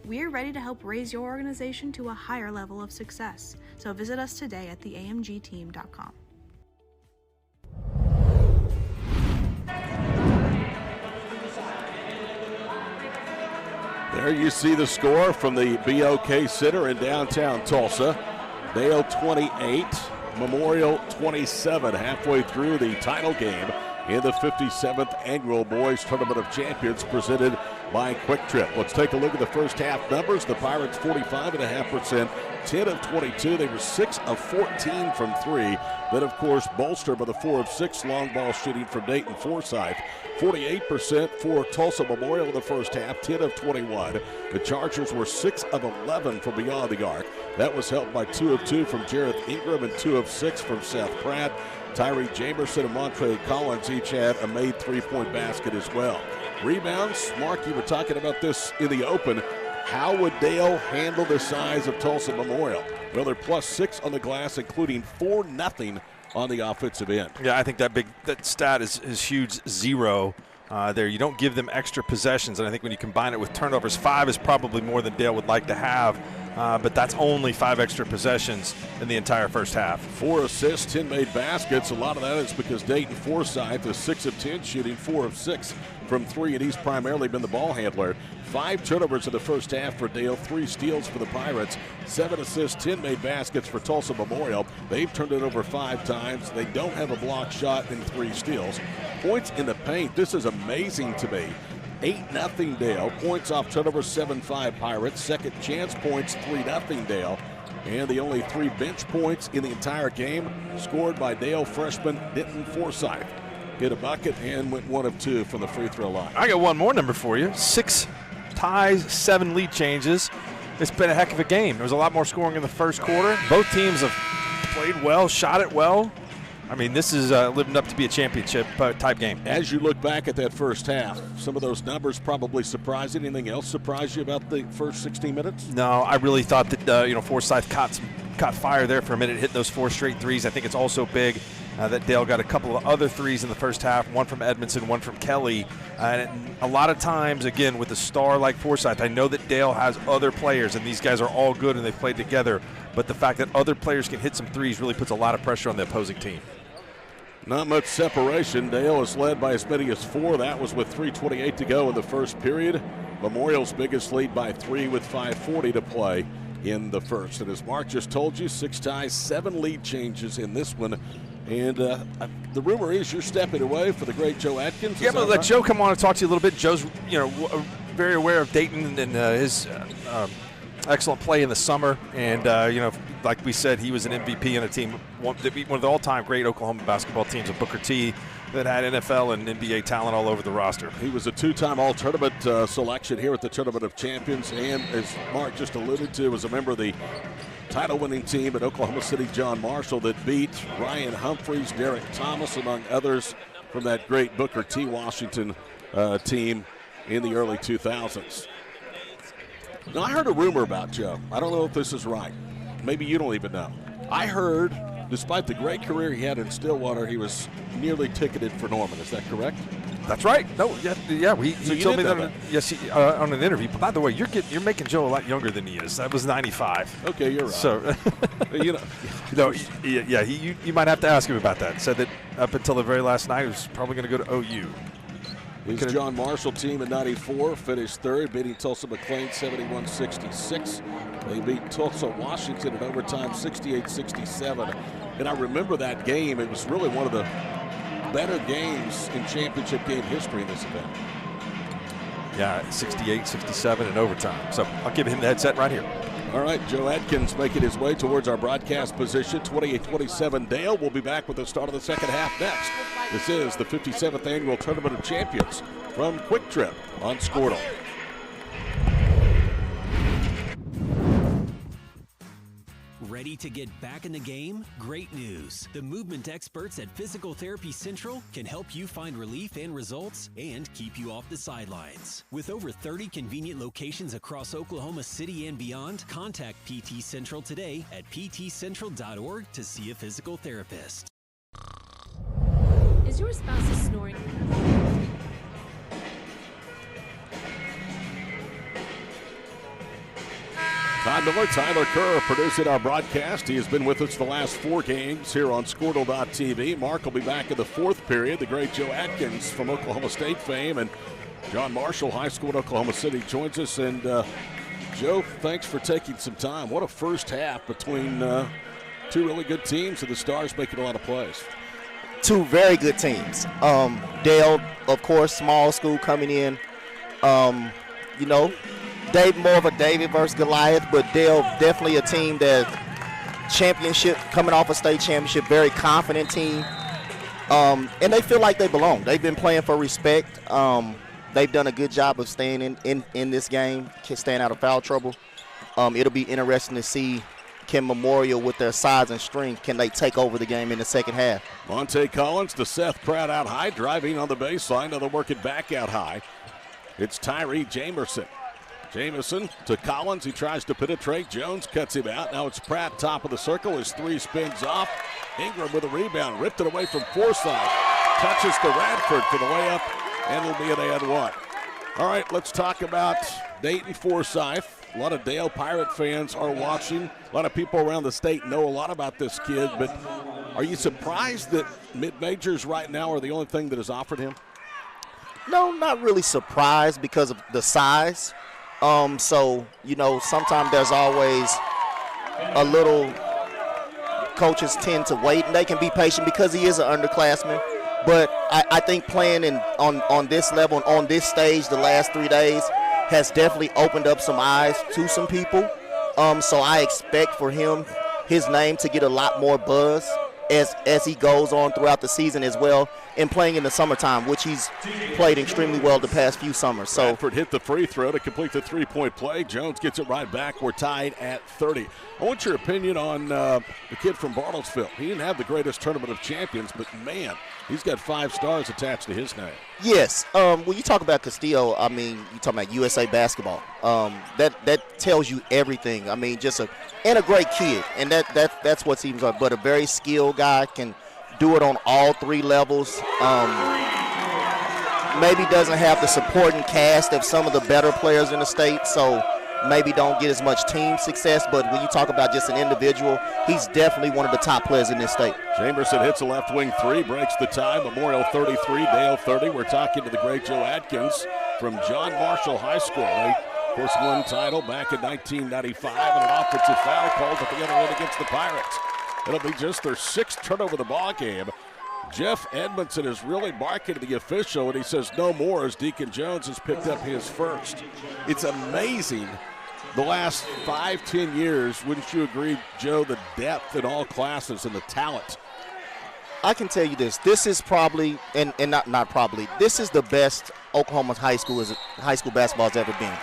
We're ready to help raise your organization to a higher level of success, so visit us today at theamgteam.com. There you see the score from the BOK Center in downtown Tulsa. Dale 28, Memorial 27, halfway through the title game in the 57th Annual Boys Tournament of Champions presented by Quick Trip. Let's take a look at the first half numbers. The Pirates 45.5%, 10 of 22. They were 6 of 14 from 3. Then, of course, bolstered by the 4 of 6 long ball shooting from Dayton Forsyth. 48% for Tulsa Memorial in the first half, 10 of 21. The Chargers were 6 of 11 from beyond the arc. That was helped by 2 of 2 from Jareth Ingram and 2 of 6 from Seth Pratt. Tyree Jamerson and Montre Collins each had a made three-point basket as well. Rebounds, Mark, you were talking about this in the open. How would Dale handle the size of Tulsa Memorial? Well, they're +6 on the glass, including 4-0 on the offensive end. Yeah, I think that stat is huge. 0 there. You don't give them extra possessions, and I think when you combine it with turnovers, 5 is probably more than Dale would like to have, but that's only 5 extra possessions in the entire first half. 4 assists, 10 made baskets. A lot of that is because Dayton Forsyth is 6 of 10 shooting, 4 of 6 from 3, and he's primarily been the ball handler. 5 turnovers in the first half for Dale, 3 steals for the Pirates, 7 assists, 10 made baskets for Tulsa Memorial. They've turned it over 5 times. They don't have a block shot and 3 steals. Points in the paint, this is amazing to me. 8-0 Dale. Points off turnovers, 7-5 Pirates. Second chance points, 3-0 Dale. And the only 3 bench points in the entire game scored by Dale freshman Denton Forsyth. Hit a bucket and went 1 of 2 from the free throw line. I got one more number for you. 6 ties, 7 lead changes. It's been a heck of a game. There was a lot more scoring in the first quarter. Both teams have played well, shot it well. I mean, this is living up to be a championship type game. As you look back at that first half, some of those numbers probably surprised you. Anything else surprise you about the first 16 minutes? No, I really thought that Forsyth caught fire there for a minute, hitting those 4 straight threes. I think it's also big that Dale got a couple of other threes in the first half, one from Edmondson, one from Kelly. And a lot of times, again, with a star like Forsyth, I know that Dale has other players, and these guys are all good and they've played together. But the fact that other players can hit some threes really puts a lot of pressure on the opposing team. Not much separation. Dale is led by as many as 4. That was with 3:28 to go in the first period. Memorial's biggest lead by 3 with 5:40 to play in the first. And as Mark just told you, 6 ties, 7 lead changes in this one. And the rumor is you're stepping away for the great Joe Atkins. Yeah, but let Joe come on and talk to you a little bit. Joe's, very aware of Dayton and his excellent play in the summer. And, like we said, he was an MVP on a team that beat one of the all-time great Oklahoma basketball teams of Booker T that had NFL and NBA talent all over the roster. He was a 2-time all-tournament selection here at the Tournament of Champions. And as Mark just alluded to, was a member of the title-winning team at Oklahoma City, John Marshall, that beat Ryan Humphreys, Derek Thomas, among others, from that great Booker T. Washington team in the early 2000s. Now, I heard a rumor about Joe. I don't know if this is right. Maybe you don't even know. I heard, despite the great career he had in Stillwater, he was nearly ticketed for Norman. Is that correct? That's right. No, yeah. He told me that. Yes, on an interview. But by the way, you're making Joe a lot younger than he is. That was 95. Okay, you're right. So, you might have to ask him about that. Said that up until the very last night, he was probably going to go to OU. His John Marshall team in 94 finished third, beating Tulsa McLean 71-66. They beat Tulsa Washington in overtime 68-67. And I remember that game. It was really one of the better games in championship game history in this event. Yeah, 68-67 in overtime. So I'll give him the headset right here. All right, Joe Adkins making his way towards our broadcast position. 28-27 Dale. We'll be back with the start of the second half next. This is the 57th Annual Tournament of Champions from Quick Trip on Squirtle. Ready to get back in the game? Great news. The movement experts at Physical Therapy Central can help you find relief and results and keep you off the sidelines. With over 30 convenient locations across Oklahoma City and beyond, contact PT Central today at ptcentral.org to see a physical therapist. Is your spouse snoring? Todd Miller, Tyler Kerr producing our broadcast. He has been with us the last 4 games here on Squirtle.tv. Mark will be back in the 4th period. The great Joe Adkins from Oklahoma State fame and John Marshall High School in Oklahoma City joins us. And Joe, thanks for taking some time. What a first half between 2 really good teams and the Stars making a lot of plays. 2 very good teams. Dale, of course, small school coming in. Dave, more of a David versus Goliath, but Dale definitely a team that championship, coming off a state championship, very confident team. And they feel like they belong. They've been playing for respect. They've done a good job of staying in this game, staying out of foul trouble. It'll be interesting to see, can Memorial, with their size and strength, can they take over the game in the second half? Monte Collins to Seth Pratt out high, driving on the baseline. Now they're working back out high. It's Tyree Jamerson. Jamison to Collins. He tries to penetrate. Jones cuts him out. Now it's Pratt, top of the circle. His 3 spins off. Ingram with a rebound. Ripped it away from Forsythe. Touches to Radford for the layup, and it'll be an and 1. All right, let's talk about Dayton Forsythe. A lot of Dale Pirate fans are watching. A lot of people around the state know a lot about this kid, but are you surprised that mid-majors right now are the only thing that is offered him? No, not really surprised because of the size. Sometimes there's always a little, coaches tend to wait, and they can be patient because he is an underclassman. But I think playing on this level and on this stage the last 3 days has definitely opened up some eyes to some people. So I expect for him, his name to get a lot more buzz as he goes on throughout the season as well, and playing in the summertime, which he's played extremely well the past few summers. So Radford hit the free throw to complete the 3-point play. Jones gets it right back. We're tied at 30. I want your opinion on the kid from Bartlesville. He didn't have the greatest tournament of champions, but man, he's got 5 stars attached to his name. Yes. When you talk about Castillo, I mean, you talking about USA basketball. That tells you everything. I mean, and a great kid, and that's what seems like. But a very skilled guy, can do it on all 3 levels. Maybe doesn't have the supporting cast of some of the better players in the state, so maybe don't get as much team success. But when you talk about just an individual, he's definitely one of the top players in this state. Jamerson hits a left wing 3, breaks the tie. Memorial 33, Dale 30. We're talking to the great Joe Adkins from John Marshall High School. They, of course, won title back in 1995, and an offensive foul called at the other end against the Pirates. It'll be just their 6th turnover of the ball game. Jeff Edmondson is really barking at the official, and he says no more as Deacon Jones has picked up his first. It's amazing the last 5-10 years, wouldn't you agree, Joe, the depth in all classes and the talent? I can tell you this. This is probably, and not probably, this is the best Oklahoma high school basketball has ever been.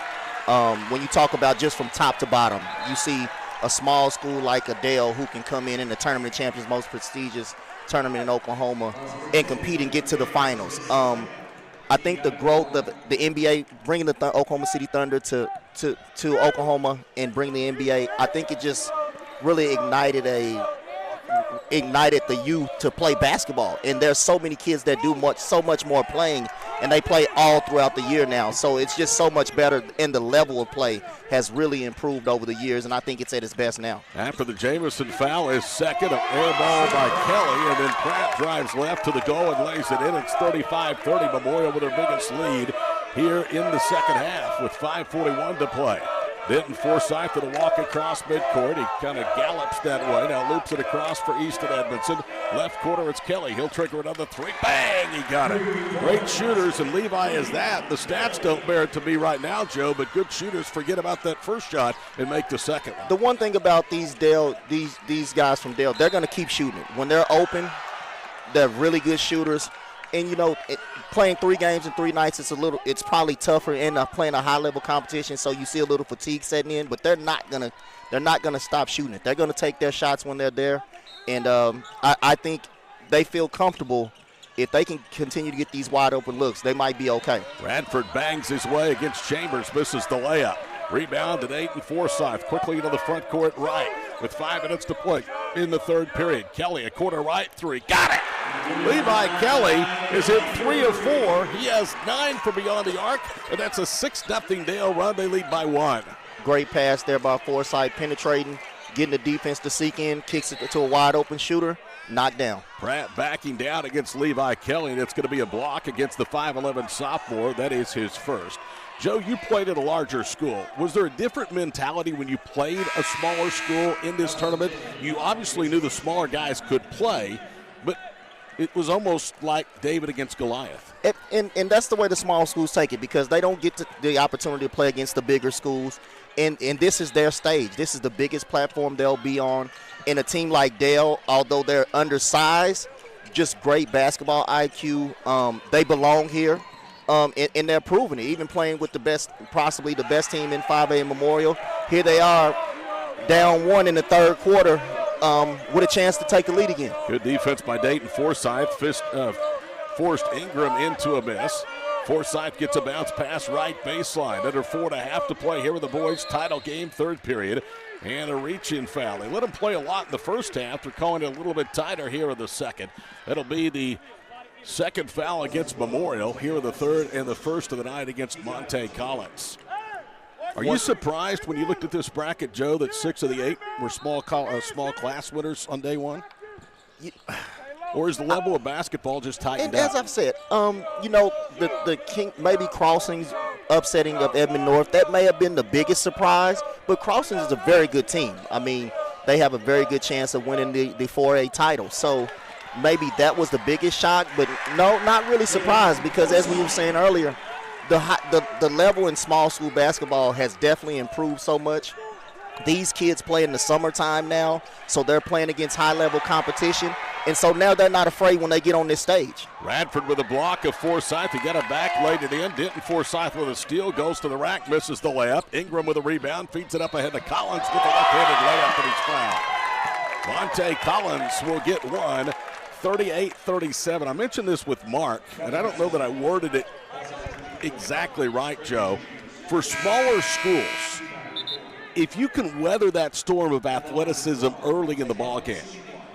When you talk about just from top to bottom, you see a small school like Dale who can come in the Tournament of Champions, most prestigious tournament in Oklahoma, and compete and get to the finals. I think the growth of the NBA, bringing the Oklahoma City Thunder to Oklahoma and bring the NBA, I think it just really ignited the youth to play basketball. And there's so many kids that do so much more playing, and they play all throughout the year now. So it's just so much better, and the level of play has really improved over the years, and I think it's at its best now. After the Jamerson foul, is second, an air ball by Kelly, and then Pratt drives left to the goal and lays it in. It's 35-30, Memorial with their biggest lead here in the second half with 5:41 to play. Denton Forsythe with a walk across midcourt. He kind of gallops that way. Now loops it across for Easton Edmondson. Left corner, it's Kelly. He'll trigger another three. Bang! He got it. Great shooters, and Levi is that. The stats don't bear it to me right now, Joe, but good shooters forget about that first shot and make the second one. The one thing about these guys from Dale, they're going to keep shooting it. When they're open, they're really good shooters. And, you know, playing 3 games in 3 nights, it's probably tougher and playing a high-level competition, so you see a little fatigue setting in. But they're not gonna stop shooting it. They're gonna take their shots when they're there, and I think they feel comfortable. If they can continue to get these wide-open looks, they might be okay. Radford bangs his way against Chambers, misses the layup. Rebound to Dayton Forsythe, quickly into the front court right with 5 minutes to play in the third period. Kelly, a corner right 3, got it! Levi Kelly has hit 3 of 4. He has 9 from beyond the arc, and that's a 6-0 Dale run. They lead by 1. Great pass there by Forsythe, penetrating, getting the defense to seek in, kicks it to a wide-open shooter, knocked down. Pratt backing down against Levi Kelly, and it's going to be a block against the 5'11 sophomore. That is his first. Joe, you played at a larger school. Was there a different mentality when you played a smaller school in this tournament? You obviously knew the smaller guys could play, but it was almost like David against Goliath. And that's the way the small schools take it, because they don't get the opportunity to play against the bigger schools. And this is their stage. This is the biggest platform they'll be on. And a team like Dale, although they're undersized, just great basketball IQ. They belong here. And they're proving it, even playing with the best, possibly the best team in 5A Memorial. Here they are, down 1 in the third quarter, with a chance to take the lead again. Good defense by Dayton Forsythe. Forced Ingram into a miss. Forsythe gets a bounce pass right baseline. Under 4.5 to play here with the boys' title game, third period. And a reach-in foul. They let him play a lot in the first half. They're calling it a little bit tighter here in the second. That'll be the second foul against Memorial here in the third and the first of the night against Monte Collins. Are you surprised when you looked at this bracket, Joe, that 6 of the 8 were small class winners on day one? Or is the level of basketball just tightened up? As I've said, you know, the King, maybe Crossings upsetting of Edmond North, that may have been the biggest surprise, but Crossings is a very good team. I mean, they have a very good chance of winning the 4A title. So maybe that was the biggest shock, but no, not really surprised, because as we were saying earlier, the level in small school basketball has definitely improved so much. These kids play in the summertime now, so they're playing against high-level competition, and so now they're not afraid when they get on this stage. Radford with a block of Forsythe. He got it back, laid it in. Denton Forsythe with a steal, goes to the rack, misses the layup. Ingram with a rebound, feeds it up ahead to Collins with the left-handed layup, and he's fouled. Monte Collins will get one, 38-37. I mentioned this with Mark, and I don't know that I worded it exactly right, Joe. For smaller schools, if you can weather that storm of athleticism early in the ballgame,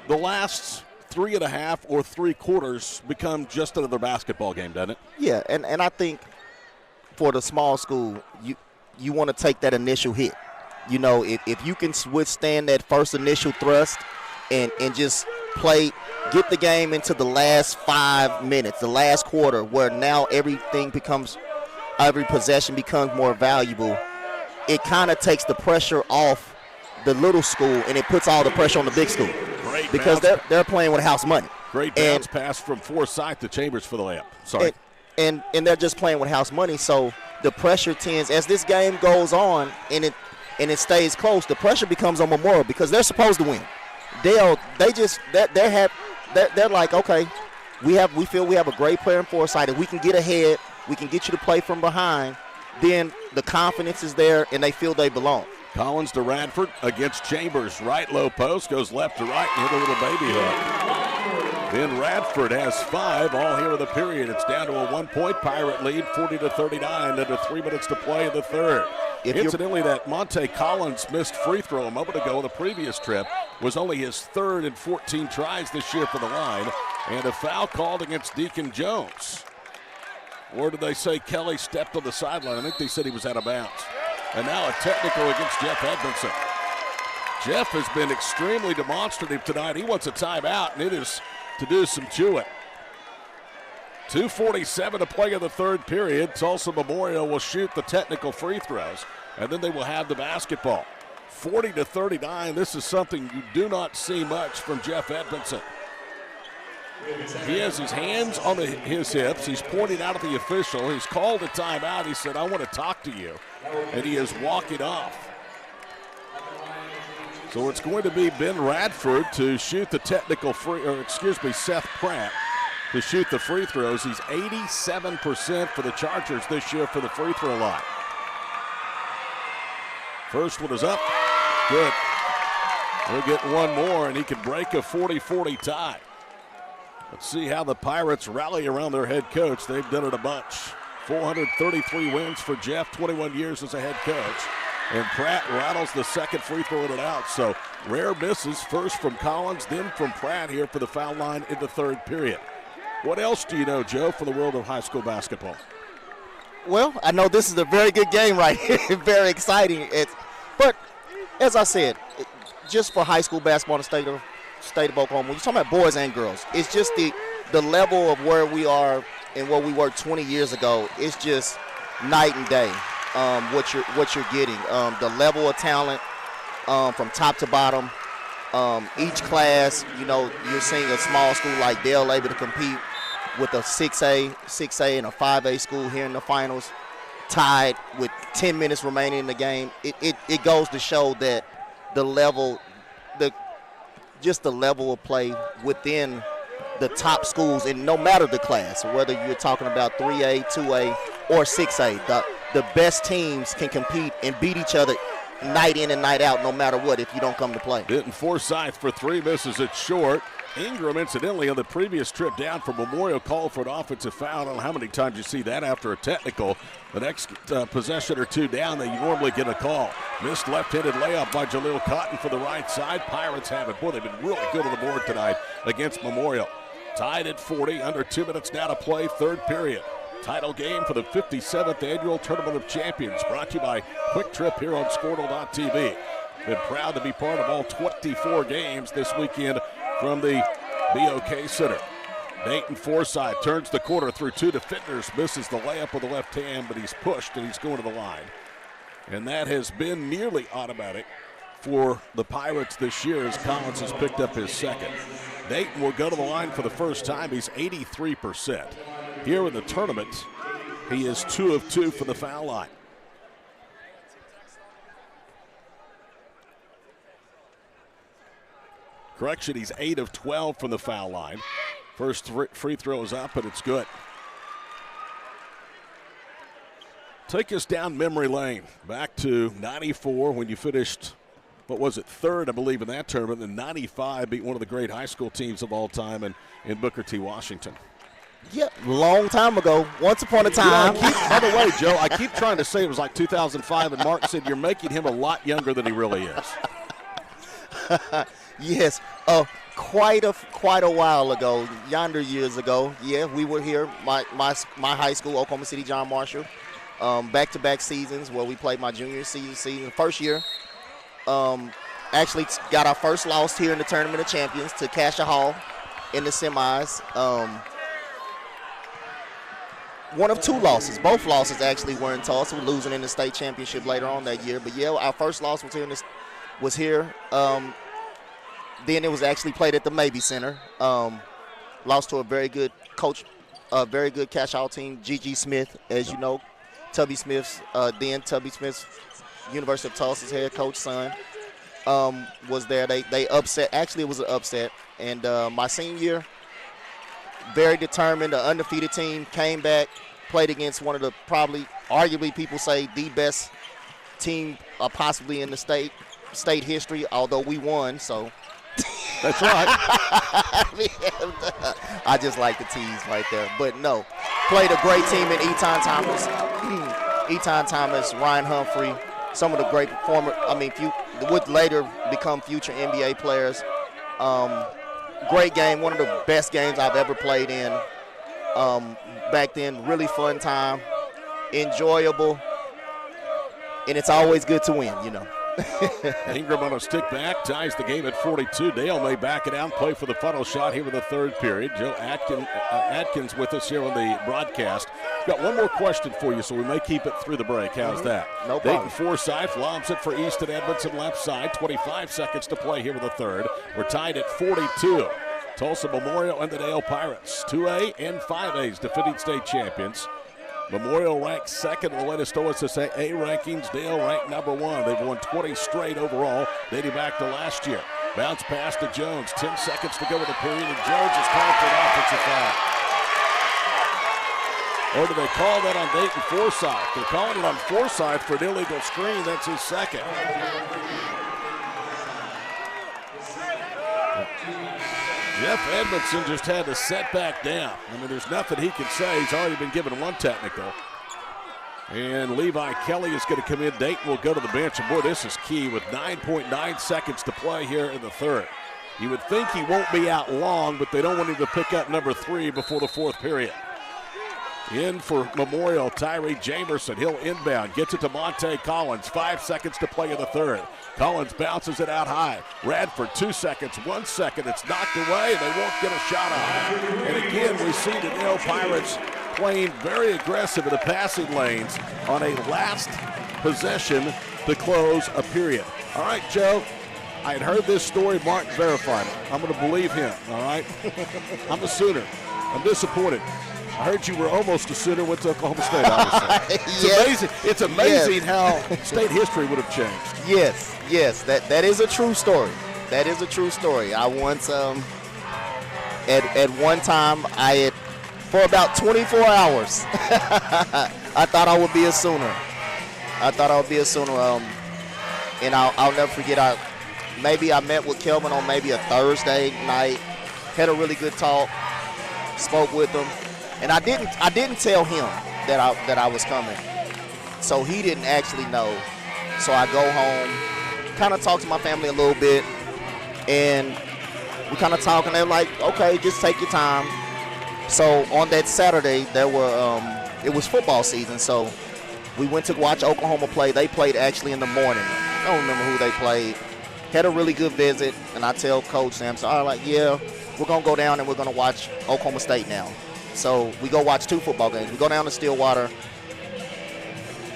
the last 3.5 or 3 quarters become just another basketball game, doesn't it? Yeah, and I think for the small school, you want to take that initial hit. You know, if you can withstand that first initial thrust and just play, get the game into the last 5 minutes, the last quarter, where now every possession becomes more valuable, it kind of takes the pressure off the little school and it puts all the pressure on the big school. Great because they're playing with house money. Great bounce pass from Forsythe to Chambers for the layup. Sorry. And they're just playing with house money, so the pressure tends, as this game goes on and it stays close, the pressure becomes on Memorial because they're supposed to win. They're like, okay, we feel we have a great player in Forsythe. If we can get ahead, we can get you to play from behind, then the confidence is there and they feel they belong. Collins to Radford against Chambers. Right low post, goes left to right and hit a little baby hook. Then Radford has 5 all here in the period. It's down to a 1-point Pirate lead, 40-39, under 3 minutes to play in the third. Incidentally, that Monte Collins missed free throw a moment ago on the previous trip was only his 3rd in 14 tries this year for the line, and a foul called against Deacon Jones. Or did they say Kelly stepped on the sideline? I think they said he was out of bounds. And now a technical against Jeff Edmondson. Jeff has been extremely demonstrative tonight. He wants a timeout, and it is to do some chewing. 2:47 to play in the third period. Tulsa Memorial will shoot the technical free throws. and then they will have the basketball. 40-39, this is something you do not see much from Jeff Edmondson. He has his hands on his hips. He's pointing out at the official. He's called a timeout. He said, I want to talk to you. And he is walking off. So it's going to be Ben Radford to shoot the Seth Pratt to shoot the free throws. He's 87% for the Chargers this year for the free throw line. First one is up. Good. We'll get one more, and he can break a 40-40 tie. Let's see how the Pirates rally around their head coach. They've done it a bunch. 433 wins for Jeff, 21 years as a head coach. And Pratt rattles the second free throw in and out. So rare misses, first from Collins, then from Pratt here for the foul line in the third period. What else do you know, Joe, from the world of high school basketball? Well, I know this is a very good game right here. Very exciting. But as I said, just for high school basketball in the state of Oklahoma, when you're talking about boys and girls, it's just the level of where we are and where we were 20 years ago. It's just night and day. What you're getting, the level of talent from top to bottom. Each class, you're seeing a small school like Dale able to compete with a 6A and a 5A school here in the finals, tied with 10 minutes remaining in the game. It goes to show that the level of play within the top schools, and no matter the class, whether you're talking about 3A, 2A, or 6A, the best teams can compete and beat each other night in and night out, no matter what, if you don't come to play. Denton Forsyth for three, misses it short. Ingram, incidentally, on the previous trip down from Memorial, called for an offensive foul. I don't know how many times you see that after a technical. The next possession or two down, they normally get a call. Missed left-handed layup by Jaleel Cotton for the right side. Pirates have it. Boy, they've been really good on the board tonight against Memorial. Tied at 40, under 2 minutes now to play, third period. Title game for the 57th Annual Tournament of Champions, brought to you by Quick Trip here on Squirtle.tv. Been proud to be part of all 24 games this weekend from the BOK Center. Dayton Forsyth turns the corner through two defenders, misses the layup with the left hand, but he's pushed and he's going to the line. And that has been nearly automatic for the Pirates this year as Collins has picked up his second. Dayton will go to the line for the first time. He's 83%. Here in the tournament, he is 2 of 2 for the foul line. Correction, he's 8 of 12 from the foul line. First free throw is up, and it's good. Take us down memory lane. Back to 94 when you finished, third, I believe, in that tournament. And 95 beat one of the great high school teams of all time in Booker T. Washington. Yeah, long time ago. Once upon a time. By the way, Joe, I keep trying to say it was like 2005, and Mark said you're making him a lot younger than he really is. Yes, quite a while ago, yonder years ago. Yeah, we were here. My high school, Oklahoma City John Marshall, back-to-back seasons where we played my junior season. First year, actually got our first loss here in the Tournament of Champions to Cassia Hall in the semis. One of 2 losses. Both losses actually were in Tulsa, losing in the state championship later on that year. But yeah, our first loss was here. Then it was actually played at the Mabee Center. Lost to a very good coach, a very good cash-out team, G.G. Smith, as you know. Tubby Smith's University of Tulsa's head coach son was there. They upset. Actually, it was an upset. And my senior year, very determined, an undefeated team, came back, played against one of the arguably people say the best team possibly in the state history, although we won, so. That's right. I just like the tease right there. But no, played a great team in Eton Thomas, Ryan Humphrey, some of the great would later become future NBA players. Great game, one of the best games I've ever played in. Back then, really fun time, enjoyable, and it's always good to win, Ingram on a stick back, ties the game at 42. Dale may back it out and play for the final shot here in the third period. Joe Atkins with us here on the broadcast. Got one more question for you, so we may keep it through the break. How's that? No problem. Dayton Forsyth lobs it for Easton Edmondson left side. 25 seconds to play here in the third. We're tied at 42. Tulsa Memorial and the Dale Pirates, 2A and 5A's defending state champions. Memorial ranked second in the latest OSSAA rankings. Dale ranked number 1. They've won 20 straight overall, dating back to last year. Bounce pass to Jones. 10 seconds to go in the period, and Jones is called for an offensive foul. Or do they call that on Dayton Forsyth? They're calling it on Forsyth for an illegal screen. That's his second. Jeff Edmondson just had to set back down. I mean, there's nothing he can say. He's already been given one technical. And Levi Kelly is going to come in. Dayton will go to the bench. And, boy, this is key with 9.9 seconds to play here in the third. You would think he won't be out long, but they don't want him to pick up number 3 before the fourth period. In for Memorial, Tyree Jamerson. He'll inbound. Gets it to Monte Collins. 5 seconds to play in the third. Collins bounces it out high. Radford, 2 seconds, 1 second. It's knocked away. They won't get a shot on it. And again, we see the Dale Pirates playing very aggressive in the passing lanes on a last possession to close a period. All right, Joe. I had heard this story. Martin verified it. I'm going to believe him, all right? I'm a Sooner. I'm disappointed. I heard you were almost a Sooner with Oklahoma State, obviously. It's Yes. amazing. It's amazing Yes. how state history would have changed. Yes, that is a true story. That is a true story. I once, at one time, for about 24 hours, I thought I would be a Sooner. And I'll never forget, maybe I met with Kelvin on maybe a Thursday night, had a really good talk, spoke with him. And I didn't tell him that I was coming, so he didn't actually know. So I go home, kind of talk to my family a little bit, and we kind of talk, and they're like, "Okay, just take your time." So on that Saturday, it was football season, so we went to watch Oklahoma play. They played actually in the morning. I don't remember who they played. Had a really good visit, and I tell Coach Sam, so I'm like, "Yeah, we're gonna go down and we're gonna watch Oklahoma State now." So we go watch 2 football games. We go down to Stillwater,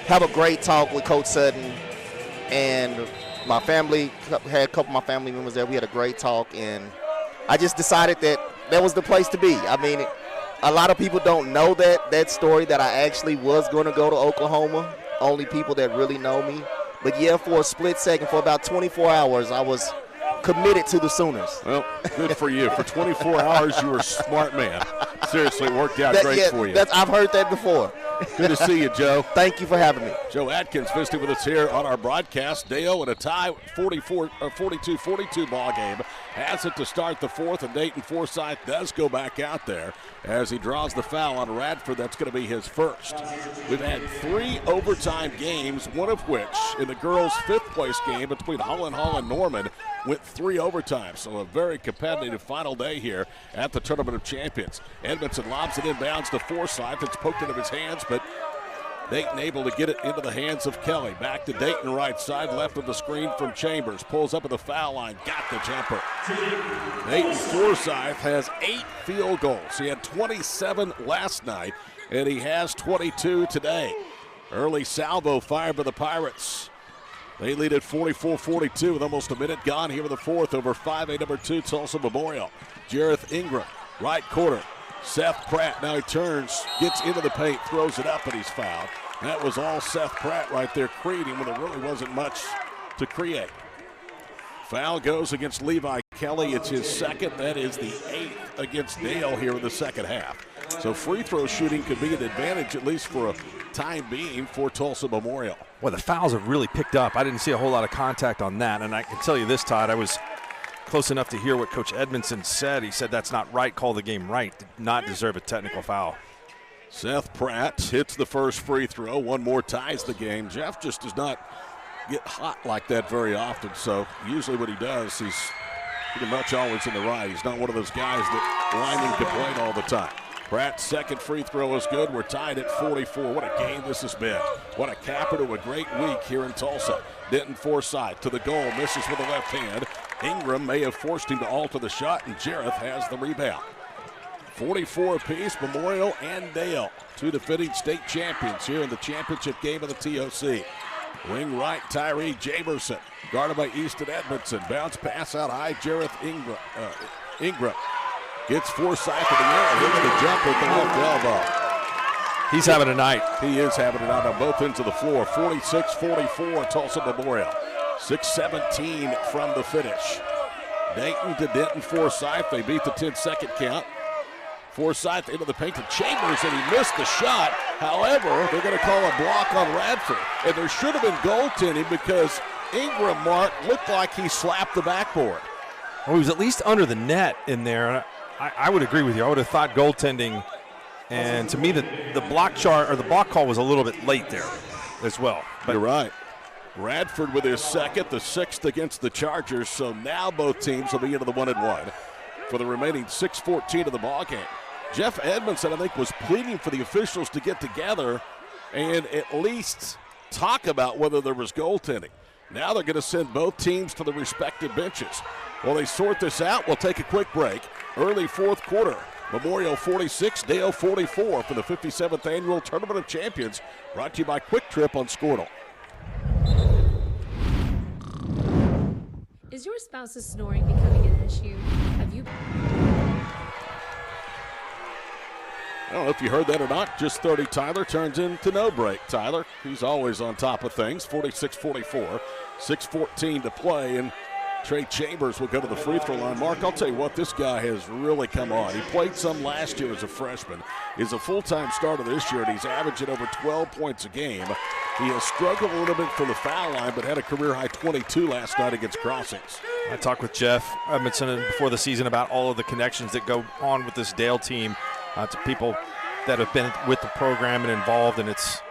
have a great talk with Coach Sutton, and my family, had a couple of my family members there. We had a great talk, and I just decided that was the place to be. I mean, a lot of people don't know that story, that I actually was going to go to Oklahoma. Only people that really know me. But, yeah, for a split second, for about 24 hours, I was committed to the Sooners. Well, good for you. For 24 hours, you were a smart man. Seriously, it worked out great for you. I've heard that before. Good to see you, Joe. Thank you for having me. Joe Atkins visiting with us here on our broadcast. Dale in a tie, 42-42 ball game. Has it to start the fourth, and Dayton Forsyth does go back out there as he draws the foul on Radford. That's going to be his first. We've had 3 overtime games, one of which in the girls' 5th place game between Holland Hall and Norman went 3 overtimes. So a very competitive final day here at the Tournament of Champions. Edmondson lobs it inbounds to Forsyth. It's poked into his hands, but Dayton able to get it into the hands of Kelly. Back to Dayton right side, left of the screen from Chambers. Pulls up at the foul line, got the jumper. Dayton Forsyth has 8 field goals. He had 27 last night, and he has 22 today. Early salvo fired by the Pirates. They lead at 44-42 with almost a minute gone here in the fourth over 5A number 2 Tulsa Memorial. Jareth Ingram, right corner. Seth Pratt, now he turns, gets into the paint, throws it up, and he's fouled. That was all Seth Pratt right there creating when there really wasn't much to create. Foul goes against Levi Kelly. It's his second. That is the 8th against Dale here in the second half. So free throw shooting could be an advantage, at least for a time being, for Tulsa Memorial. Well, the fouls have really picked up. I didn't see a whole lot of contact on that, and I can tell you this, Todd, I was close enough to hear what Coach Edmondson said. He said that's not right, call the game right, did not deserve a technical foul. Seth Pratt hits the first free throw. One more ties the game. Jeff just does not get hot like that very often, so usually what he does, he's pretty much always in the right. He's not one of those guys that linemen complain all the time. Pratt's second free throw is good. We're tied at 44. What a game this has been. What a capper to a great week here in Tulsa. Denton Forsythe to the goal, misses with the left hand. Ingram may have forced him to alter the shot, and Jareth has the rebound. 44 apiece, Memorial and Dale, two defending state champions here in the championship game of the TOC. Wing right, Tyree Jamerson, guarded by Easton Edmondson. Bounce pass out high, Jareth Ingram. Gets Forsythe to the air, hits the jump with the left elbow. He's having a night. He is having a night on both ends of the floor. 46-44, Tulsa Memorial. 6:17 from the finish. Dayton to Denton Forsythe. They beat the 10-second count. Forsythe into the paint to Chambers, and he missed the shot. However, they're going to call a block on Radford. And there should have been goaltending because Ingram, Mark, looked like he slapped the backboard. Well, he was at least under the net in there. I would agree with you. I would have thought goaltending. And to me, the block chart or the block call was a little bit late there as well. But you're right. Radford with his second, the sixth against the Chargers. So now both teams will be into the 1-1 for the remaining 6:14 of the ballgame. Jeff Edmondson, I think, was pleading for the officials to get together and at least talk about whether there was goaltending. Now they're going to send both teams to the respective benches. While they sort this out, we'll take a quick break. Early fourth quarter. Memorial 46, Dale 44 for the 57th Annual Tournament of Champions. Brought to you by Quick Trip on Squirtle. Is your spouse's snoring becoming an issue? Have you... I don't know if you heard that or not. Just 30 Tyler turns into no break. Tyler, he's always on top of things. 46-44, 6:14 to play, and Trey Chambers will go to the free throw line. Mark, I'll tell you what, this guy has really come on. He played some last year as a freshman. He's a full-time starter this year, and he's averaging over 12 points a game. He has struggled a little bit from the foul line, but had a career-high 22 last night against Crossings. I talked with Jeff Edmondson before the season about all of the connections that go on with this Dale team to people that have been with the program and involved, and it's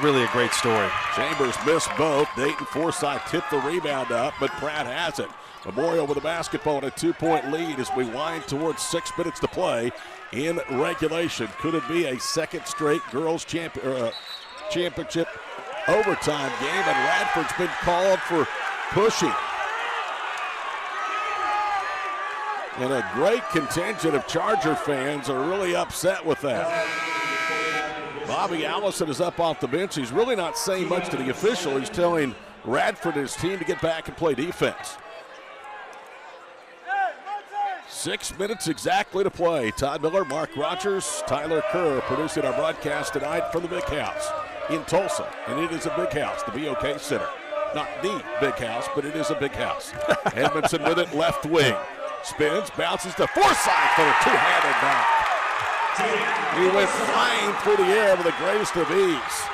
really a great story. Chambers missed both. Dayton Forsythe tipped the rebound up, but Pratt has it. Memorial with a basketball and a 2-point lead as we wind towards 6 minutes to play in regulation. Could it be a second straight girls championship overtime game? And Radford's been called for pushing. And a great contingent of Charger fans are really upset with that. Bobby Allison is up off the bench. He's really not saying much to the official. He's telling Radford and his team to get back and play defense. 6 minutes exactly to play. Todd Miller, Mark Rogers, Tyler Kerr producing our broadcast tonight from the Big House in Tulsa. And it is a big house, the BOK Center. Not the big house, but it is a big house. Edmondson with it, left wing. Spins, bounces to Forsythe for a two-handed knock. He went flying through the air with the greatest of ease.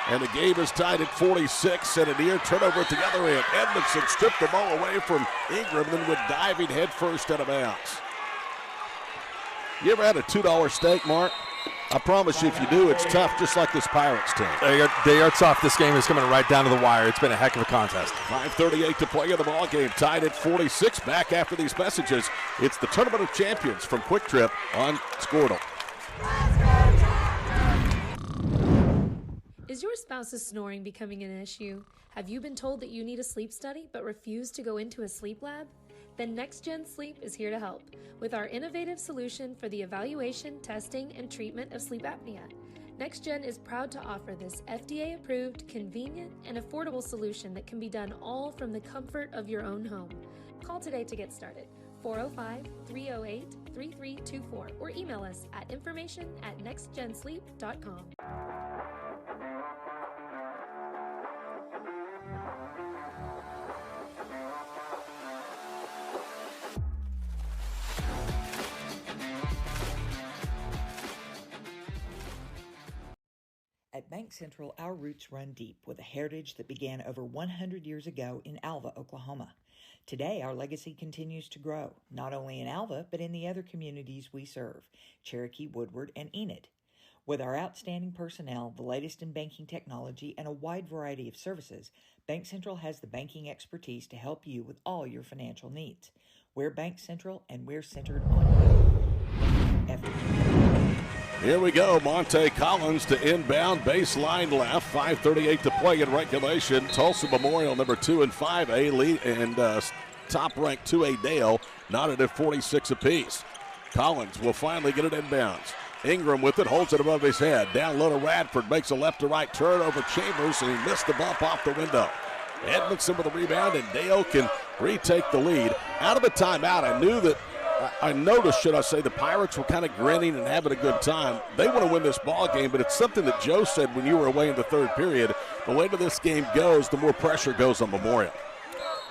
And the game is tied at 46 and a near turnover at the other end. Edmondson stripped the ball away from Ingram and went diving head first out of bounds. You ever had a $2 steak, Mark? I promise you, if you do, it's tough, just like this Pirates team. They are tough. This game is coming right down to the wire. It's been a heck of a contest. 5:38 to play in the ball game. Tied at 46. Back after these messages. It's the Tournament of Champions from Quick Trip on Squirtle. Is your spouse's snoring becoming an issue? Have you been told that you need a sleep study but refuse to go into a sleep lab? Then Next Gen Sleep is here to help with our innovative solution for the evaluation, testing, and treatment of sleep apnea. Next Gen is proud to offer this FDA-approved, convenient, and affordable solution that can be done all from the comfort of your own home. Call today to get started. 405-308-3324 or email us at information@nextgensleep.com. At Bank Central, our roots run deep with a heritage that began over 100 years ago in Alva, Oklahoma. Today, our legacy continues to grow, not only in Alva, but in the other communities we serve, Cherokee, Woodward, and Enid. With our outstanding personnel, the latest in banking technology, and a wide variety of services, Bank Central has the banking expertise to help you with all your financial needs. We're Bank Central, and we're centered on you. Here we go. Monte Collins to inbound, baseline left. 5:38 to play in regulation. Tulsa Memorial, number 2 and 5A lead, and top-ranked 2A Dale, knotted at 46 apiece. Collins will finally get it inbounds. Ingram with it, holds it above his head. Down low to Radford, makes a left-to-right turn over Chambers, and he missed the bump off the window. Edmondson with the rebound, and Dale can retake the lead. Out of the timeout, I noticed, should I say, the Pirates were kind of grinning and having a good time. They want to win this ball game, but it's something that Joe said when you were away in the third period. The later this game goes, the more pressure goes on Memorial.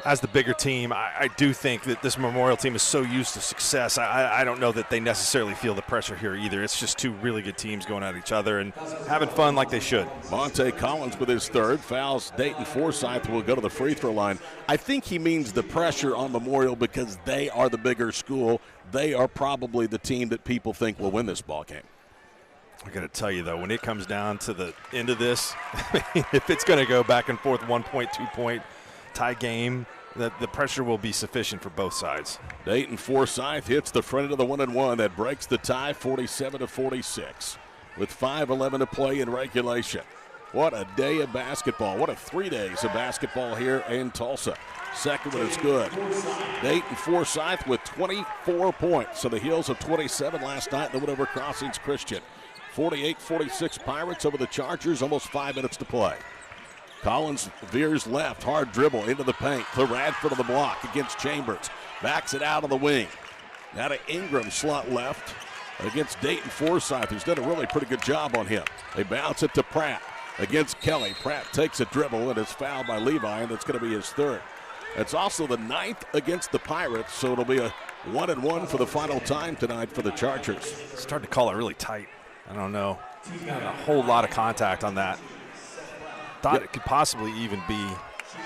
As the bigger team, I do think that this Memorial team is so used to success. I don't know that they necessarily feel the pressure here either. It's just two really good teams going at each other and having fun like they should. Monte Collins with his third. Fouls Dayton Forsyth, will go to the free throw line. I think he means the pressure on Memorial because they are the bigger school. They are probably the team that people think will win this ball game. I got to tell you, though, when it comes down to the end of this, if it's going to go back and forth 1 point, 2 point, tie game, the pressure will be sufficient for both sides. Dayton Forsyth hits the front end of the 1-and-1. That breaks the tie, 47-46, with 5:11 to play in regulation. What a day of basketball. What a 3 days of basketball here in Tulsa. Second one is good. Dayton Forsyth with 24 points. So the heels of 27 last night in the win over Crossings Christian. 48-46 Pirates over the Chargers, almost 5 minutes to play. Collins veers left, hard dribble into the paint. To Radford on the block against Chambers. Backs it out of the wing. Now to Ingram, slot left against Dayton Forsyth, who's done a really pretty good job on him. They bounce it to Pratt against Kelly. Pratt takes a dribble and is fouled by Levi, and it's going to be his third. It's also the 9th against the Pirates, so it'll be a 1-and-1 for the final time tonight for the Chargers. Starting to call it really tight. I don't know. Not a whole lot of contact on that. Thought it could possibly even be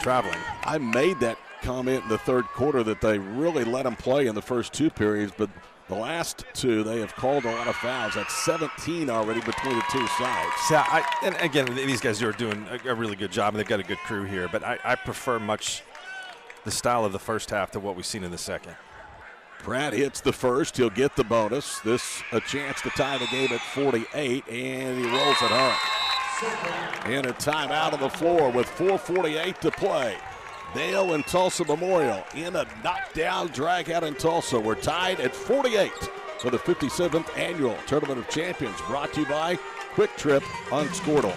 traveling. I made that comment in the third quarter that they really let them play in the first 2 periods, but the last 2, they have called a lot of fouls. That's 17 already between the 2 sides. Yeah, and again, these guys are doing a really good job, and they've got a good crew here, but I prefer much the style of the first half to what we've seen in the second. Pratt hits the first. He'll get the bonus. This a chance to tie the game at 48, and he rolls it home. And a timeout on the floor with 4:48 to play. Dale and Tulsa Memorial in a knockdown drag out in Tulsa. We're tied at 48 for the 57th Annual Tournament of Champions, brought to you by Quick Trip on Squirtle.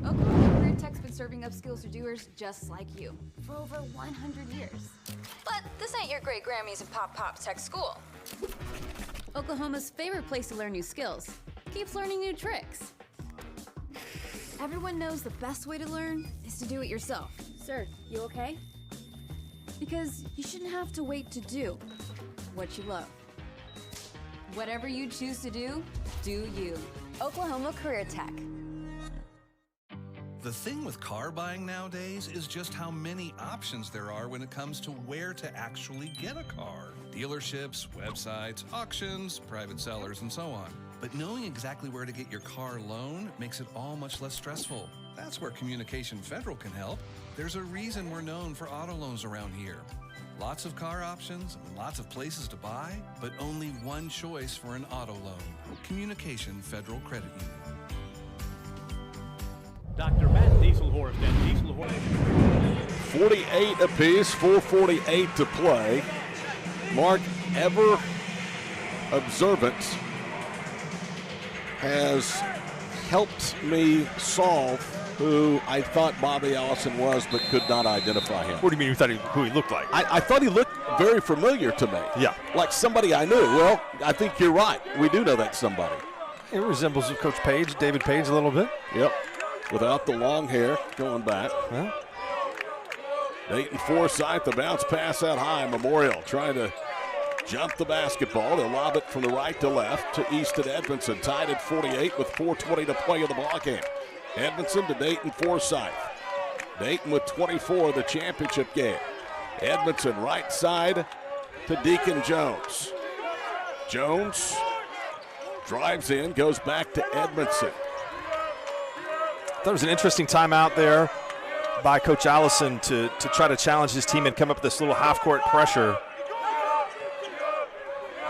Oklahoma Career Tech's been serving up skills to doers just like you for over 100 years. But this ain't your great Grammys and Pop Pop Tech School. Oklahoma's favorite place to learn new skills keeps learning new tricks. Everyone knows the best way to learn is to do it yourself. Sir, you okay? Because you shouldn't have to wait to do what you love. Whatever you choose to do you. Oklahoma Career Tech. The thing with car buying nowadays is just how many options there are when it comes to where to actually get a car. Dealerships, websites, auctions, private sellers, and so on. But knowing exactly where to get your car loan makes it all much less stressful. That's where Communication Federal can help. There's a reason we're known for auto loans around here. Lots of car options, lots of places to buy, but only one choice for an auto loan. Communication Federal Credit Union. Dr. Matt Dieselhorst at Dieselhorst. 48 apiece, 4:48 to play. Mark, ever observant, has helped me solve who I thought Bobby Allison was but could not identify him. What do you mean you thought who he looked like? I thought he looked very familiar to me. Yeah. Like somebody I knew. Well, I think you're right. We do know that somebody. It resembles Coach Page, David Page a little bit. Yep. Without the long hair going back. Huh? Dayton Forsyth, the bounce pass out high. Memorial trying to jump the basketball. They'll lob it from the right to left to Easton Edmondson. Tied at 48 with 4:20 to play in the ballgame. Edmondson to Dayton Forsyth. Dayton with 24 of the championship game. Edmondson right side to Deacon Jones. Jones drives in, goes back to Edmondson. There was an interesting timeout there by Coach Allison to try to challenge his team and come up with this little half-court pressure.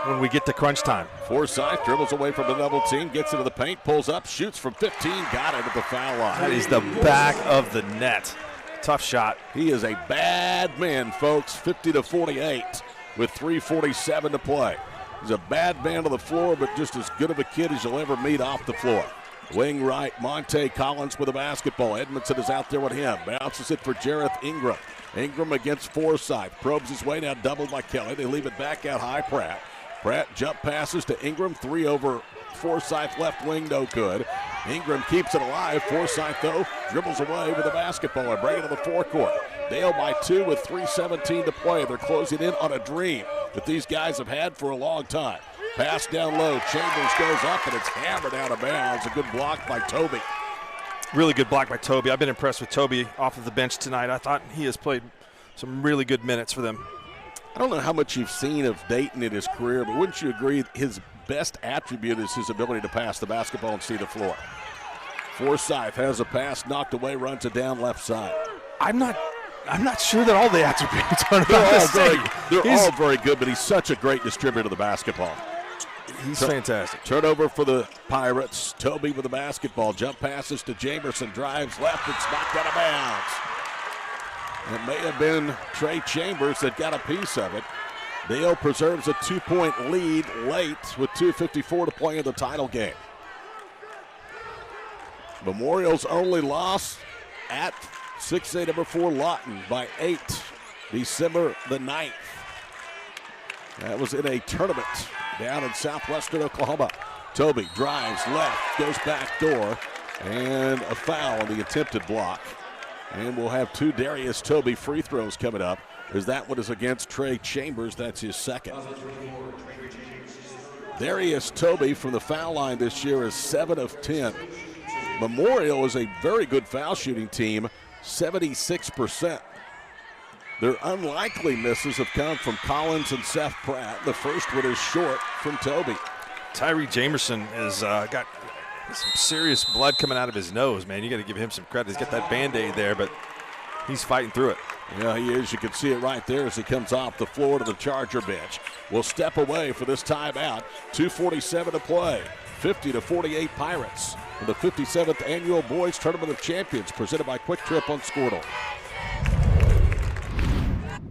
when we get to crunch time. Forsythe dribbles away from the double team, gets into the paint, pulls up, shoots from 15, got it at the foul line. That is the back of the net. Tough shot. He is a bad man, folks. 50-48 with 3:47 to play. He's a bad man on the floor, but just as good of a kid as you'll ever meet off the floor. Wing right, Monte Collins with the basketball. Edmondson is out there with him. Bounces it for Jareth Ingram. Ingram against Forsythe. Probes his way now, doubled by Kelly. They leave it back out high, Pratt. Pratt jump passes to Ingram. 3 over Forsythe left wing, no good. Ingram keeps it alive. Forsythe, though, dribbles away with the basketball and bring it to the forecourt. Dale by 2 with 3:17 to play. They're closing in on a dream that these guys have had for a long time. Pass down low. Chambers goes up, and it's hammered out of bounds. A good block by Toby. Really good block by Toby. I've been impressed with Toby off of the bench tonight. I thought he has played some really good minutes for them. I don't know how much you've seen of Dayton in his career, but wouldn't you agree his best attribute is his ability to pass the basketball and see the floor? Forsythe has a pass knocked away, runs it down left side. I'm not sure that all the attributes are about the same. They're all very good, but he's such a great distributor of the basketball. He's fantastic. Turnover for the Pirates. Toby with the basketball. Jump passes to Jamerson. Drives left. It's knocked out of bounds. It may have been Trey Chambers that got a piece of it. Dale preserves a 2-point lead late with 2:54 to play in the title game. Memorial's only loss at 6A number 4 Lawton by 8, December the 9th. That was in a tournament down in southwestern Oklahoma. Toby drives left, goes back door, and a foul on the attempted block. And we'll have 2 Darius Toby free throws coming up, as that one is against Trey Chambers. That's his second. Darius Toby from the foul line this year is 7 of 10. Memorial is a very good foul shooting team, 76%. Their unlikely misses have come from Collins and Seth Pratt. The first one is short from Toby. Tyree Jamerson has got some serious blood coming out of his nose, man. You got to give him some credit. He's got that Band-Aid there, but he's fighting through it. Yeah, he is. You can see it right there as he comes off the floor to the Charger bench. We'll step away for this timeout. 2:47 to play. 50-48 Pirates in the 57th Annual Boys Tournament of Champions, presented by Quick Trip on Squirtle.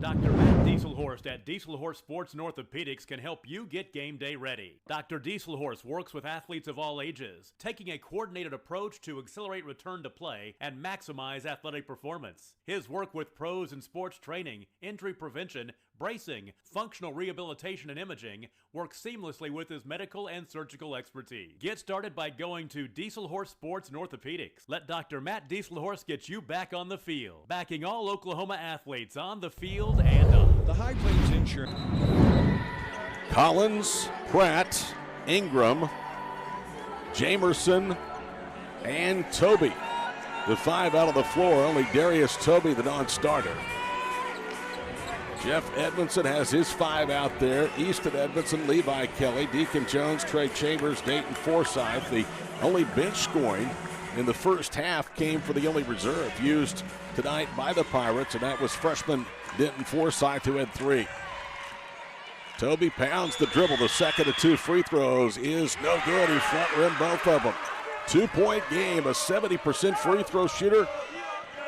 Dr. Matt Dieselhorst at Dieselhorst Sports and Orthopedics can help you get game day ready. Dr. Dieselhorst works with athletes of all ages, taking a coordinated approach to accelerate return to play and maximize athletic performance. His work with pros in sports training, injury prevention, bracing, functional rehabilitation, and imaging works seamlessly with his medical and surgical expertise. Get started by going to Dieselhorst Sports and Orthopedics. Let Dr. Matt Dieselhorst get you back on the field, backing all Oklahoma athletes on the field and up. The High Plains Insurance. Collins, Pratt, Ingram, Jamerson, and Toby. The 5 out of the floor, only Darius Toby, the non-starter. Jeff Edmondson has his 5 out there. Easton Edmondson, Levi Kelly, Deacon Jones, Trey Chambers, Dayton Forsythe. The only bench scoring in the first half came for the only reserve used tonight by the Pirates, and that was freshman Denton Forsythe, who had 3. Toby pounds the dribble. The second of 2 free throws is no good. He front rimmed both of them. 2-point game, a 70% free throw shooter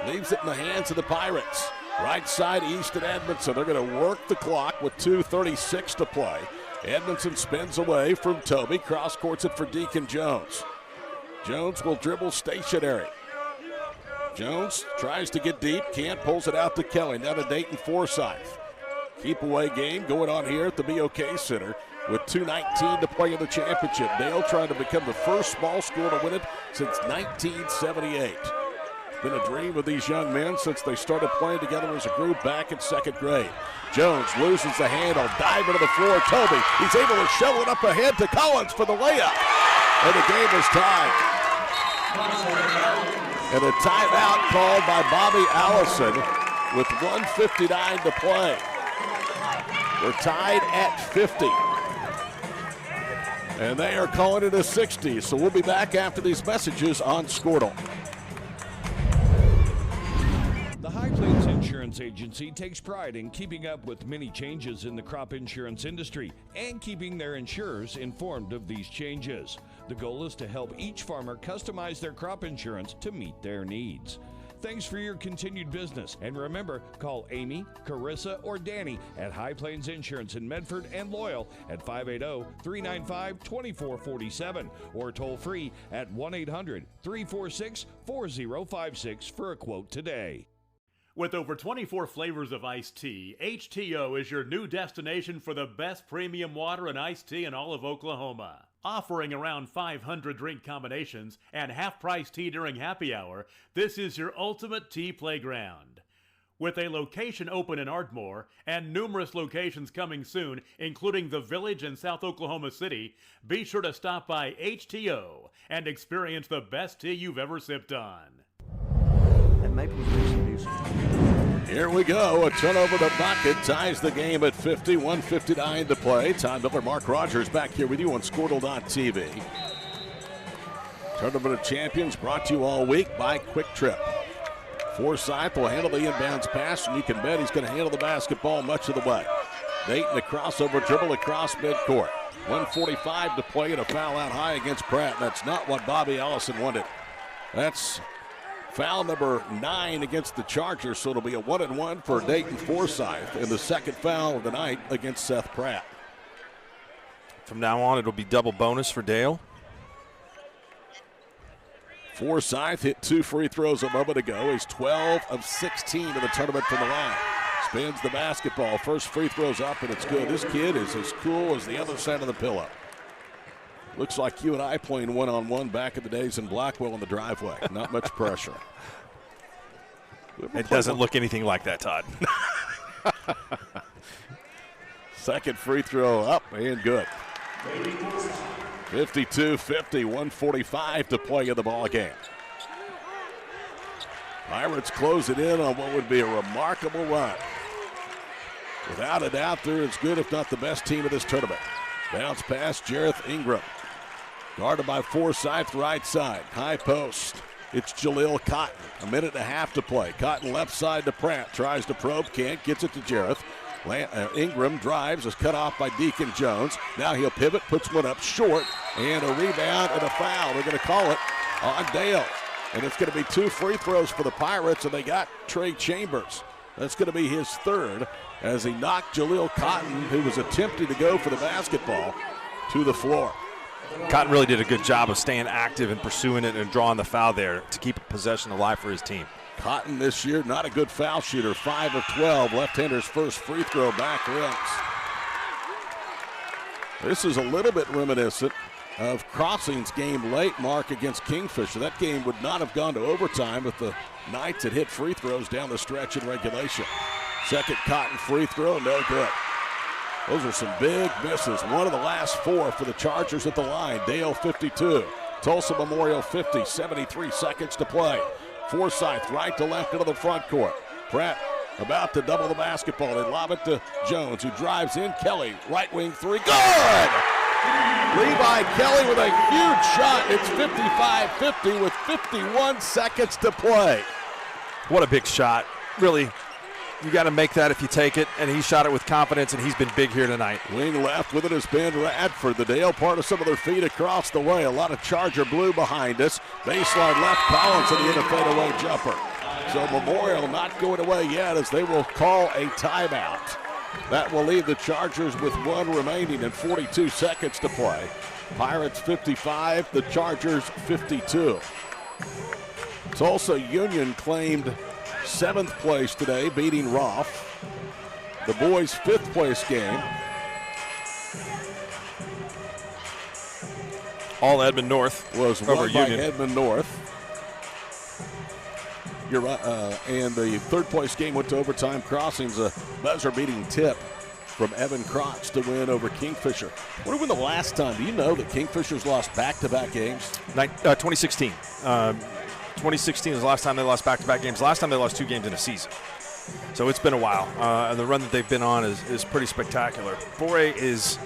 leaves it in the hands of the Pirates. Right side, Easton Edmondson. They're going to work the clock with 2:36 to play. Edmondson spins away from Toby. Cross courts it for Deacon Jones. Jones will dribble stationary. Jones tries to get deep, can't, pulls it out to Kelly. Now to Dayton Forsythe. Keep away game going on here at the BOK Center with 2:19 to play in the championship. Dale trying to become the first small school to win it since 1978. Been a dream of these young men since they started playing together as a group back in 2nd grade. Jones loses the handle, dive into the floor. Toby, he's able to shovel it up ahead to Collins for the layup. And the game is tied. And a timeout called by Bobby Allison with 1:59 to play. We're tied at 50. And they are calling it a 60. So we'll be back after these messages on Squirtle. The High Plains Insurance Insurance Agency takes pride in keeping up with many changes in the crop insurance industry and keeping their insurers informed of these changes. The goal is to help each farmer customize their crop insurance to meet their needs. Thanks for your continued business. And remember, call Amy, Carissa, or Danny at High Plains Insurance in Medford and Loyal at 580-395-2447 or toll free at 1-800-346-4056 for a quote today. With over 24 flavors of iced tea, HTO is your new destination for the best premium water and iced tea in all of Oklahoma. Offering around 500 drink combinations and half-price tea during happy hour, this is your ultimate tea playground. With a location open in Ardmore and numerous locations coming soon, including the Village in South Oklahoma City, be sure to stop by HTO and experience the best tea you've ever sipped on. At Maples Nixon Here we go. A turnover to Bucket ties the game at 50, 1:59 to play. Todd Miller, Mark Rogers back here with you on Squirtle.tv. Tournament of Champions brought to you all week by Quick Trip. Forsyth will handle the inbounds pass, and you can bet he's going to handle the basketball much of the way. Dayton, a crossover dribble across midcourt. 1:45 to play and a foul out high against Pratt. That's not what Bobby Allison wanted. That's foul number 9 against the Chargers, so it'll be a 1-and-1 for Dayton Forsyth, and the second foul of the night against Seth Pratt. From now on, it'll be double bonus for Dale. Forsyth hit 2 free throws a moment ago. He's 12 of 16 in the tournament from the line. Spins the basketball. First free throw's up, and it's good. This kid is as cool as the other side of the pillow. Looks like you and I playing one-on-one back in the days in Blackwell in the driveway. Not much pressure. It doesn't look anything like that, Todd. Second free throw up and good. 52-50, 1:45 to play in the ball game. Pirates close it in on what would be a remarkable run. Without a doubt, they're as good, if not the best team of this tournament. Bounce pass, Jareth Ingram. Guarded by Forsyth, right side. High post. It's Jaleel Cotton. A minute and a half to play. Cotton left side to Pratt. Tries to probe, can't. Gets it to Jareth. Ingram drives, is cut off by Deacon Jones. Now he'll pivot, puts one up short, and a rebound and a foul. They're going to call it on Dale. And it's going to be 2 free throws for the Pirates, and they got Trey Chambers. That's going to be his third as he knocked Jaleel Cotton, who was attempting to go for the basketball, to the floor. Cotton really did a good job of staying active and pursuing it and drawing the foul there to keep possession alive for his team. Cotton this year, not a good foul shooter, 5 of 12. Left-hander's first free throw back rims. This is a little bit reminiscent of Crossing's game late, Mark, against Kingfisher. That game would not have gone to overtime if the Knights had hit free throws down the stretch in regulation. Second Cotton free throw, no good. Those are some big misses. One of the last 4 for the Chargers at the line. Dale 52, Tulsa Memorial 50, 73 seconds to play. Forsyth right to left into the front court. Pratt about to double the basketball. They lob it to Jones, who drives in. Kelly, right wing 3, good! Levi Kelly with a huge shot. It's 55-50 with 51 seconds to play. What a big shot. Really, you got to make that if you take it, and he shot it with confidence, and he's been big here tonight. Wing left with it has been Radford. The Dale part of some of their feet across the way. A lot of Charger blue behind us. Baseline left, Collins in the end fadeaway jumper. So Memorial not going away yet as they will call a timeout. That will leave the Chargers with 1 remaining and 42 seconds to play. Pirates 55, the Chargers 52. Tulsa Union claimed 7th place today, beating Roth. The boys' 5th place game. All Edmond North was over won by Union. Edmond North. You're right, and the 3rd place game went to overtime. Crossing's a buzzer-beating tip from Evan Crotch to win over Kingfisher. What have been the last time? Do you know that Kingfisher's lost back-to-back games? 2016. 2016 is the last time they lost back-to-back games. Last time they lost 2 games in a season. So it's been a while. And the run that they've been on is pretty spectacular. 4A is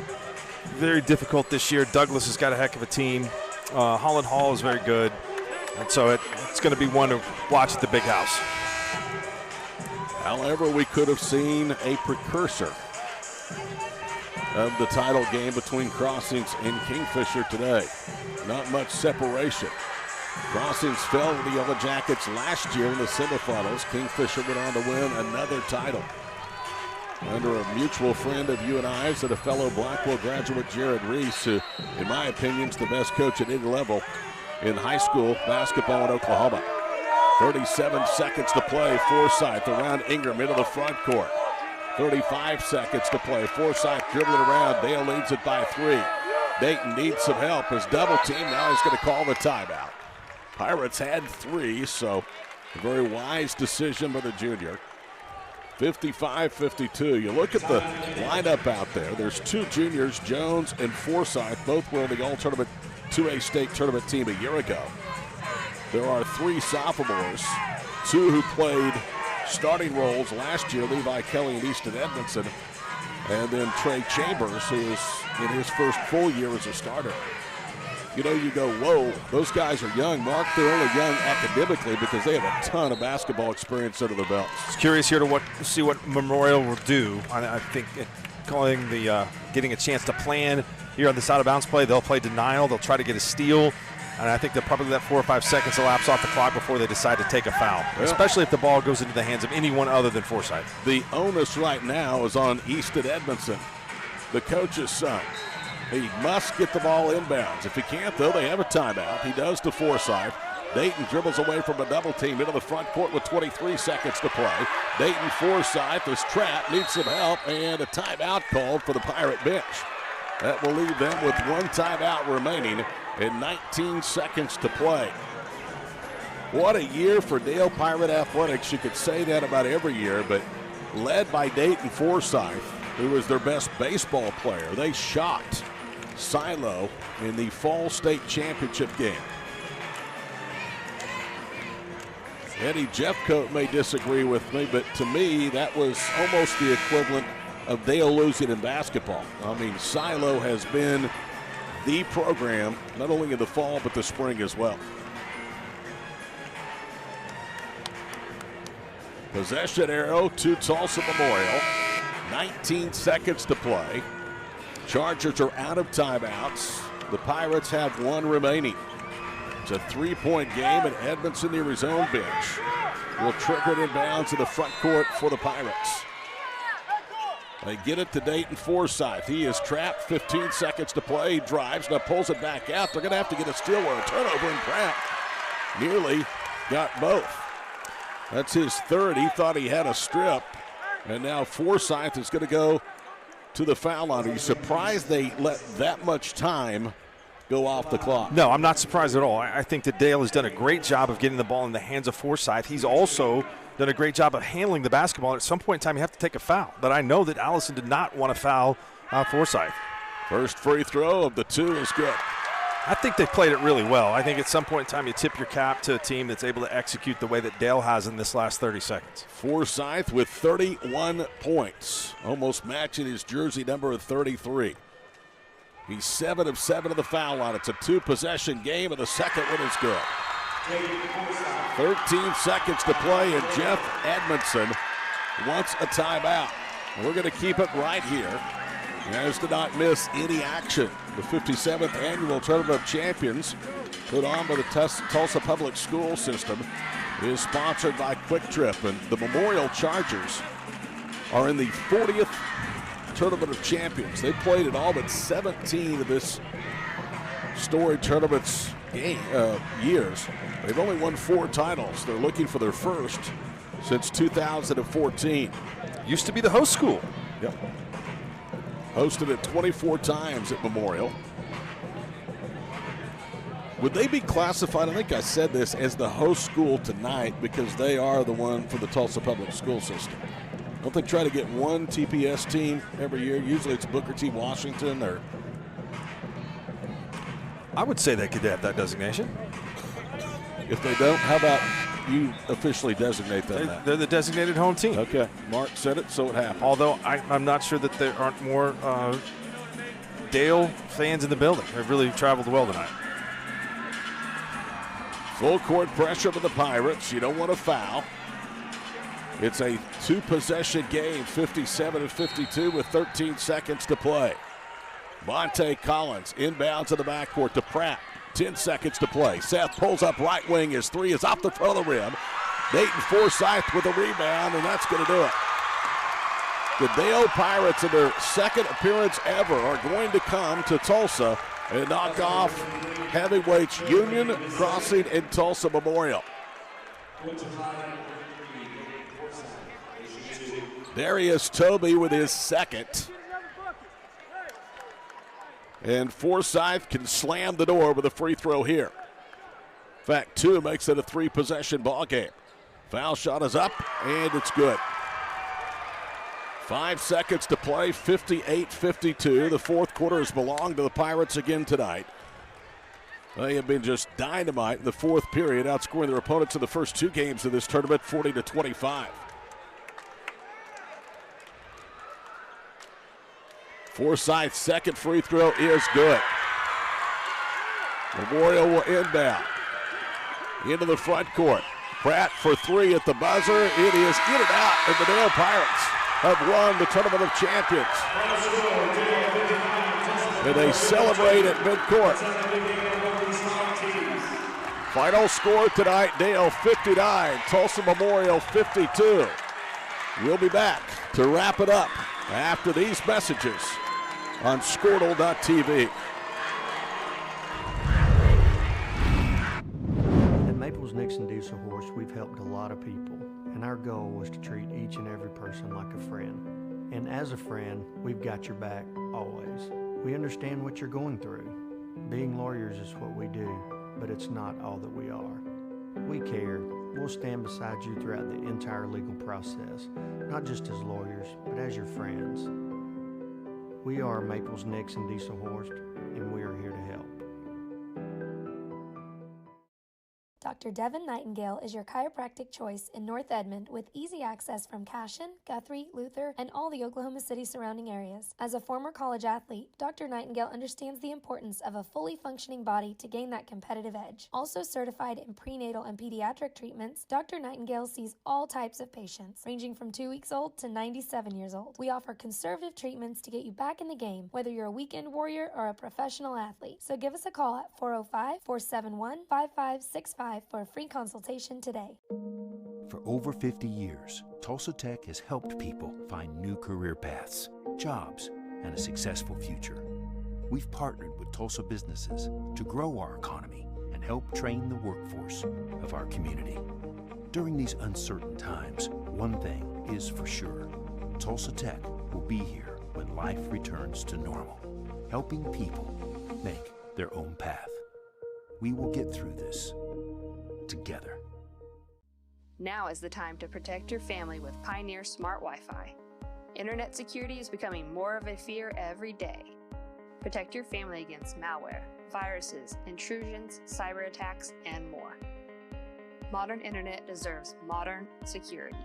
very difficult this year. Douglas has got a heck of a team. Holland Hall is very good. And so it's going to be one to watch at the big house. However, we could have seen a precursor of the title game between Crossings and Kingfisher today. Not much separation. Crossings fell to the Yellow Jackets last year in the semifinals. Kingfisher went on to win another title. Under a mutual friend of you and I's and a fellow Blackwell graduate, Jared Reese, who, in my opinion, is the best coach at any level in high school basketball in Oklahoma. 37 seconds to play. Forsythe around Ingram into the front court. 35 seconds to play. Forsythe dribbling around. Dale leads it by 3. Dayton needs some help. His double team now is going to call the timeout. Pirates had 3, so a very wise decision by the junior. 55-52. You look at the lineup out there. There's 2 juniors, Jones and Forsythe. Both were on the all-tournament 2A state tournament team a year ago. There are 3 sophomores, 2 who played starting roles last year, Levi Kelly and Easton Edmondson, and then Trey Chambers, who is in his first full year as a starter. You know, you go, whoa, those guys are young. Mark, they're only young academically because they have a ton of basketball experience under the belt. It's curious here to see what Memorial will do. I think calling the getting a chance to plan here on this out-of-bounds play. They'll play denial. They'll try to get a steal. And I think they'll probably let 4 or 5 seconds elapse off the clock before they decide to take a foul, especially if the ball goes into the hands of anyone other than Forsythe. The onus right now is on Easton Edmondson, the coach's son. He must get the ball inbounds. If he can't, though, they have a timeout. He does to Forsythe. Dayton dribbles away from a double team into the front court with 23 seconds to play. Dayton Forsythe is trapped, needs some help, and a timeout called for the Pirate bench. That will leave them with 1 timeout remaining and 19 seconds to play. What a year for Dale Pirate Athletics. You could say that about every year, but led by Dayton Forsythe, who was their best baseball player. They shocked Silo in the Fall State Championship game. Eddie Jeffcoat may disagree with me, but to me, that was almost the equivalent of Dale losing in basketball. I mean, Silo has been the program, not only in the fall, but the spring as well. Possession arrow to Tulsa Memorial. 19 seconds to play. Chargers are out of timeouts. The Pirates have 1 remaining. It's a 3-point game, and Edmondson near his own bench will trigger it inbounds in the front court for the Pirates. They get it to Dayton Forsythe. He is trapped. 15 seconds to play. He drives, now pulls it back out. They're going to have to get a steal or a turnover, and Pratt nearly got both. That's his 3rd. He thought he had a strip, and now Forsythe is going to go to the foul line. Are you surprised they let that much time go off the clock? No, I'm not surprised at all. I think that Dale has done a great job of getting the ball in the hands of Forsythe. He's also done a great job of handling the basketball. At some point in time, you have to take a foul. But I know that Allison did not want to foul Forsythe. First free throw of the 2 is good. I think they played it really well. I think at some point in time, you tip your cap to a team that's able to execute the way that Dale has in this last 30 seconds. Forsythe with 31 points, almost matching his jersey number of 33. He's 7 of 7 of the foul line. It's a 2-possession game, and the second one is good. 13 seconds to play, and Jeff Edmondson wants a timeout. We're going to keep it right here. As to not miss any action. The 57th Annual Tournament of Champions, put on by the Tulsa Public School System, is sponsored by Quick Trip, and the Memorial Chargers are in the 40th Tournament of Champions. They played in all but 17 of this storied tournament's years. They've only won 4 titles. They're looking for their first since 2014. Used to be the host school. Yep. Hosted it 24 times at Memorial. Would they be classified, I think I said this, as the host school tonight because they are the one for the Tulsa Public School System? Don't they try to get one TPS team every year? Usually it's Booker T. Washington or... I would say they could have that designation. If they don't, how about you officially designate them that? They're the designated home team. Okay. Mark said it, so it happened. Although I'm not sure that there aren't more Dale fans in the building. They've really traveled well tonight. Full court pressure for the Pirates. You don't want to foul. It's a two-possession game, 57-52 with 13 seconds to play. Monte Collins inbounds in the backcourt to Pratt. 10 seconds to play. Seth pulls up right wing. His three is off the front of the rim. Dayton Forsyth with a rebound, and that's going to do it. The Dale Pirates, in their second appearance ever, are going to come to Tulsa and knock off heavyweights Union, Crossing, and Tulsa Memorial. Darius Toby with his second. And Forsyth can slam the door with a free throw here. In fact, two makes it a three-possession ball game. Foul shot is up, and it's good. 5 seconds to play, 58-52. The fourth quarter has belonged to the Pirates again tonight. They have been just dynamite in the fourth period, outscoring their opponents in the first two games of this tournament, 40-25. Forsyth's second free throw is good. Memorial will inbound. Into the front court. Pratt for three at the buzzer. It is in and out, and the Dale Pirates have won the Tournament of Champions. And they celebrate at midcourt. Final score tonight, Dale 59, Tulsa Memorial 52. We'll be back to wrap it up after these messages on Squirtle.tv. At Maples Nixon Diesel Horse, we've helped a lot of people, and our goal was to treat each and every person like a friend. And as a friend, we've got your back always. We understand what you're going through. Being lawyers is what we do, but it's not all that we are. We care. We'll stand beside you throughout the entire legal process, not just as lawyers, but as your friends. We are Maples Nixon Diesel Horse, and we are here to help. Dr. Devin Nightingale is your chiropractic choice in North Edmond with easy access from Cashion, Guthrie, Luther, and all the Oklahoma City surrounding areas. As a former college athlete, Dr. Nightingale understands the importance of a fully functioning body to gain that competitive edge. Also certified in prenatal and pediatric treatments, Dr. Nightingale sees all types of patients, ranging from 2 weeks old to 97 years old. We offer conservative treatments to get you back in the game, whether you're a weekend warrior or a professional athlete. So give us a call at 405-471-5565 for a free consultation today. For over 50 years, Tulsa Tech has helped people find new career paths, jobs, and a successful future. We've partnered with Tulsa businesses to grow our economy and help train the workforce of our community. During these uncertain times, one thing is for sure. Tulsa Tech will be here when life returns to normal, helping people make their own path. We will get through this together. Now is the time to protect your family with Pioneer Smart Wi-Fi. Internet security is becoming more of a fear every day. Protect your family against malware, viruses, intrusions, cyber attacks, and more. Modern internet deserves modern security.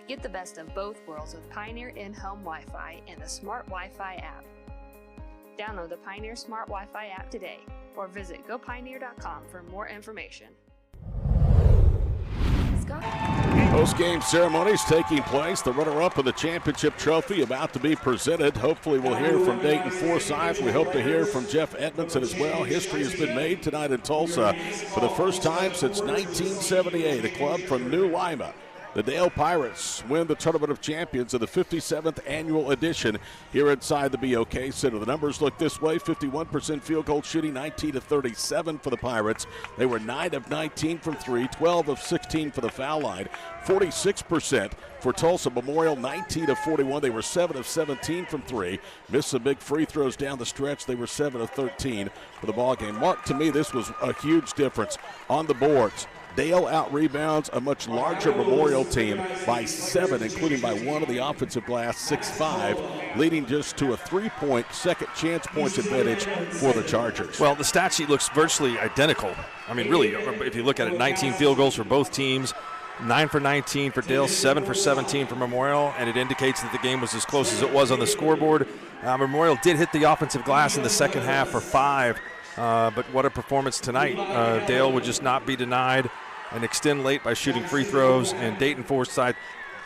Get the best of both worlds with Pioneer in-home Wi-Fi and the Smart Wi-Fi app. Download the Pioneer Smart Wi-Fi app today or visit gopioneer.com for more information. Post-game ceremonies taking place. The runner-up of the championship trophy about to be presented. Hopefully we'll hear from Dayton Forsyth. We hope to hear from Jeff Edmondson as well. History has been made tonight in Tulsa for the first time since 1978. A club from New Lima. The Dale Pirates win the Tournament of Champions of the 57th annual edition here inside the BOK Center. The numbers look this way: 51% field goal shooting, 19-37 for the Pirates. They were 9 of 19 from three, 12 of 16 for the foul line, 46% for Tulsa Memorial, 19-41. They were 7 of 17 from three. Missed some big free throws down the stretch. They were 7 of 13 for the ball game. Mark, to me, this was a huge difference on the boards. Dale out-rebounds a much larger Memorial team by 7, including by 1 of the offensive glass, 6-5, leading just to a 3-point second chance points advantage for the Chargers. Well, the stat sheet looks virtually identical. I mean, really, if you look at it, 19 field goals for both teams, 9 for 19 for Dale, 7 for 17 for Memorial, and it indicates that the game was as close as it was on the scoreboard. Memorial did hit the offensive glass in the second half for 5. But what a performance tonight. Dale would just not be denied and extend late by shooting free throws, and Dayton Forsyth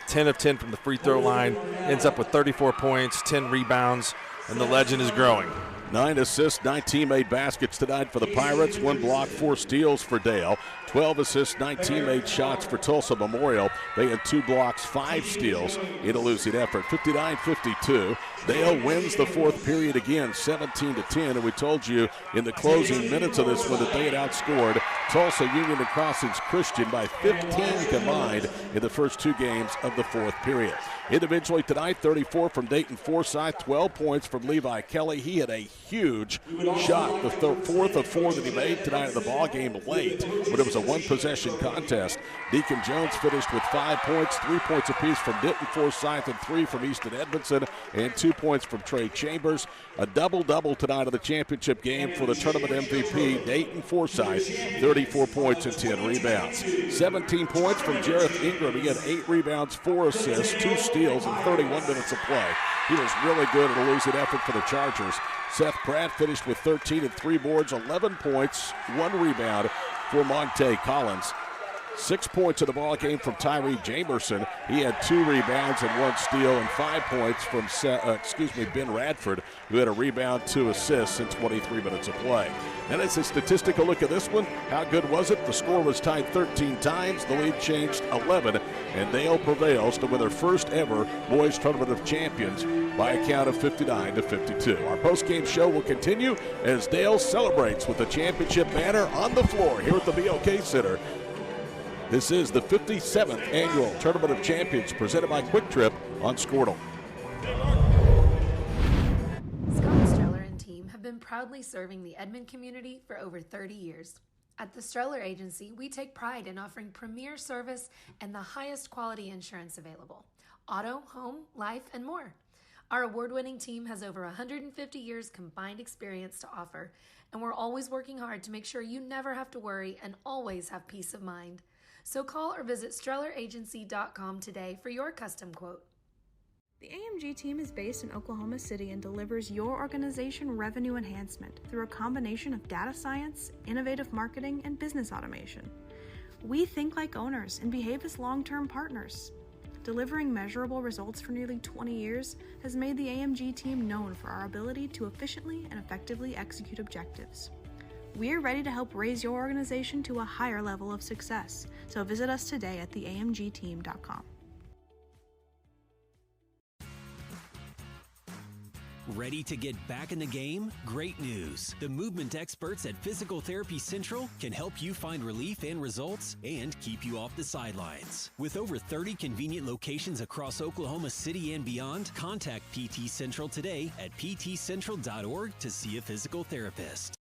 10 of 10 from the free throw line, ends up with 34 points, 10 rebounds, and the legend is growing. 9 assists, 9 teammate baskets tonight for the Pirates. 1 block, 4 steals for Dale. 12 assists, 9 teammate shots for Tulsa Memorial. They had 2 blocks, 5 steals in a losing effort. 59-52. Dale wins the fourth period again, 17-10. And we told you in the closing minutes of this one that they had outscored Tulsa Union and Crossings Christian by 15 combined in the first 2 games of the fourth period. Individually tonight, 34 from Dayton Forsyth, 12 points from Levi Kelly. He had a huge shot, the fourth of 4 that he made tonight in the ball game late, but it was a one-possession contest. Deacon Jones finished with 5 points, 3 points apiece from Denton Forsyth and 3 from Easton Edmondson, and 2 points from Trey Chambers. A double-double tonight in the championship game for the tournament MVP, Dayton Forsyth, 34 points and 10 rebounds. 17 points from Jareth Ingram. He had 8 rebounds, 4 assists, 2 steals, and 31 minutes of play. He was really good in a losing effort for the Chargers. Seth Pratt finished with 13 and 3 boards, 11 points, 1 rebound for Monte Collins. 6 points in the ball game from Tyree Jamerson. He had 2 rebounds and 1 steal, and 5 points from Ben Radford, who had a rebound, 2 assists in 23 minutes of play. And as a statistical look at this one, how good was it? The score was tied 13 times. The lead changed 11, and Dale prevails to win their first ever Boys Tournament of Champions by a count of 59-52. Our post-game show will continue as Dale celebrates with the championship banner on the floor here at the BOK Center. This is the 57th Annual Tournament of Champions presented by Quick Trip on Squirtle. Scott Streller and team have been proudly serving the Edmond community for over 30 years. At the Streller Agency, we take pride in offering premier service and the highest quality insurance available. Auto, home, life, and more. Our award-winning team has over 150 years combined experience to offer, and we're always working hard to make sure you never have to worry and always have peace of mind. So call or visit StrellerAgency.com today for your custom quote. The AMG team is based in Oklahoma City and delivers your organization revenue enhancement through a combination of data science, innovative marketing, and business automation. We think like owners and behave as long-term partners. Delivering measurable results for nearly 20 years has made the AMG team known for our ability to efficiently and effectively execute objectives. We're ready to help raise your organization to a higher level of success, so visit us today at theamgteam.com. Ready to get back in the game? Great news! The movement experts at Physical Therapy Central can help you find relief and results and keep you off the sidelines. With over 30 convenient locations across Oklahoma City and beyond, contact PT Central today at ptcentral.org to see a physical therapist.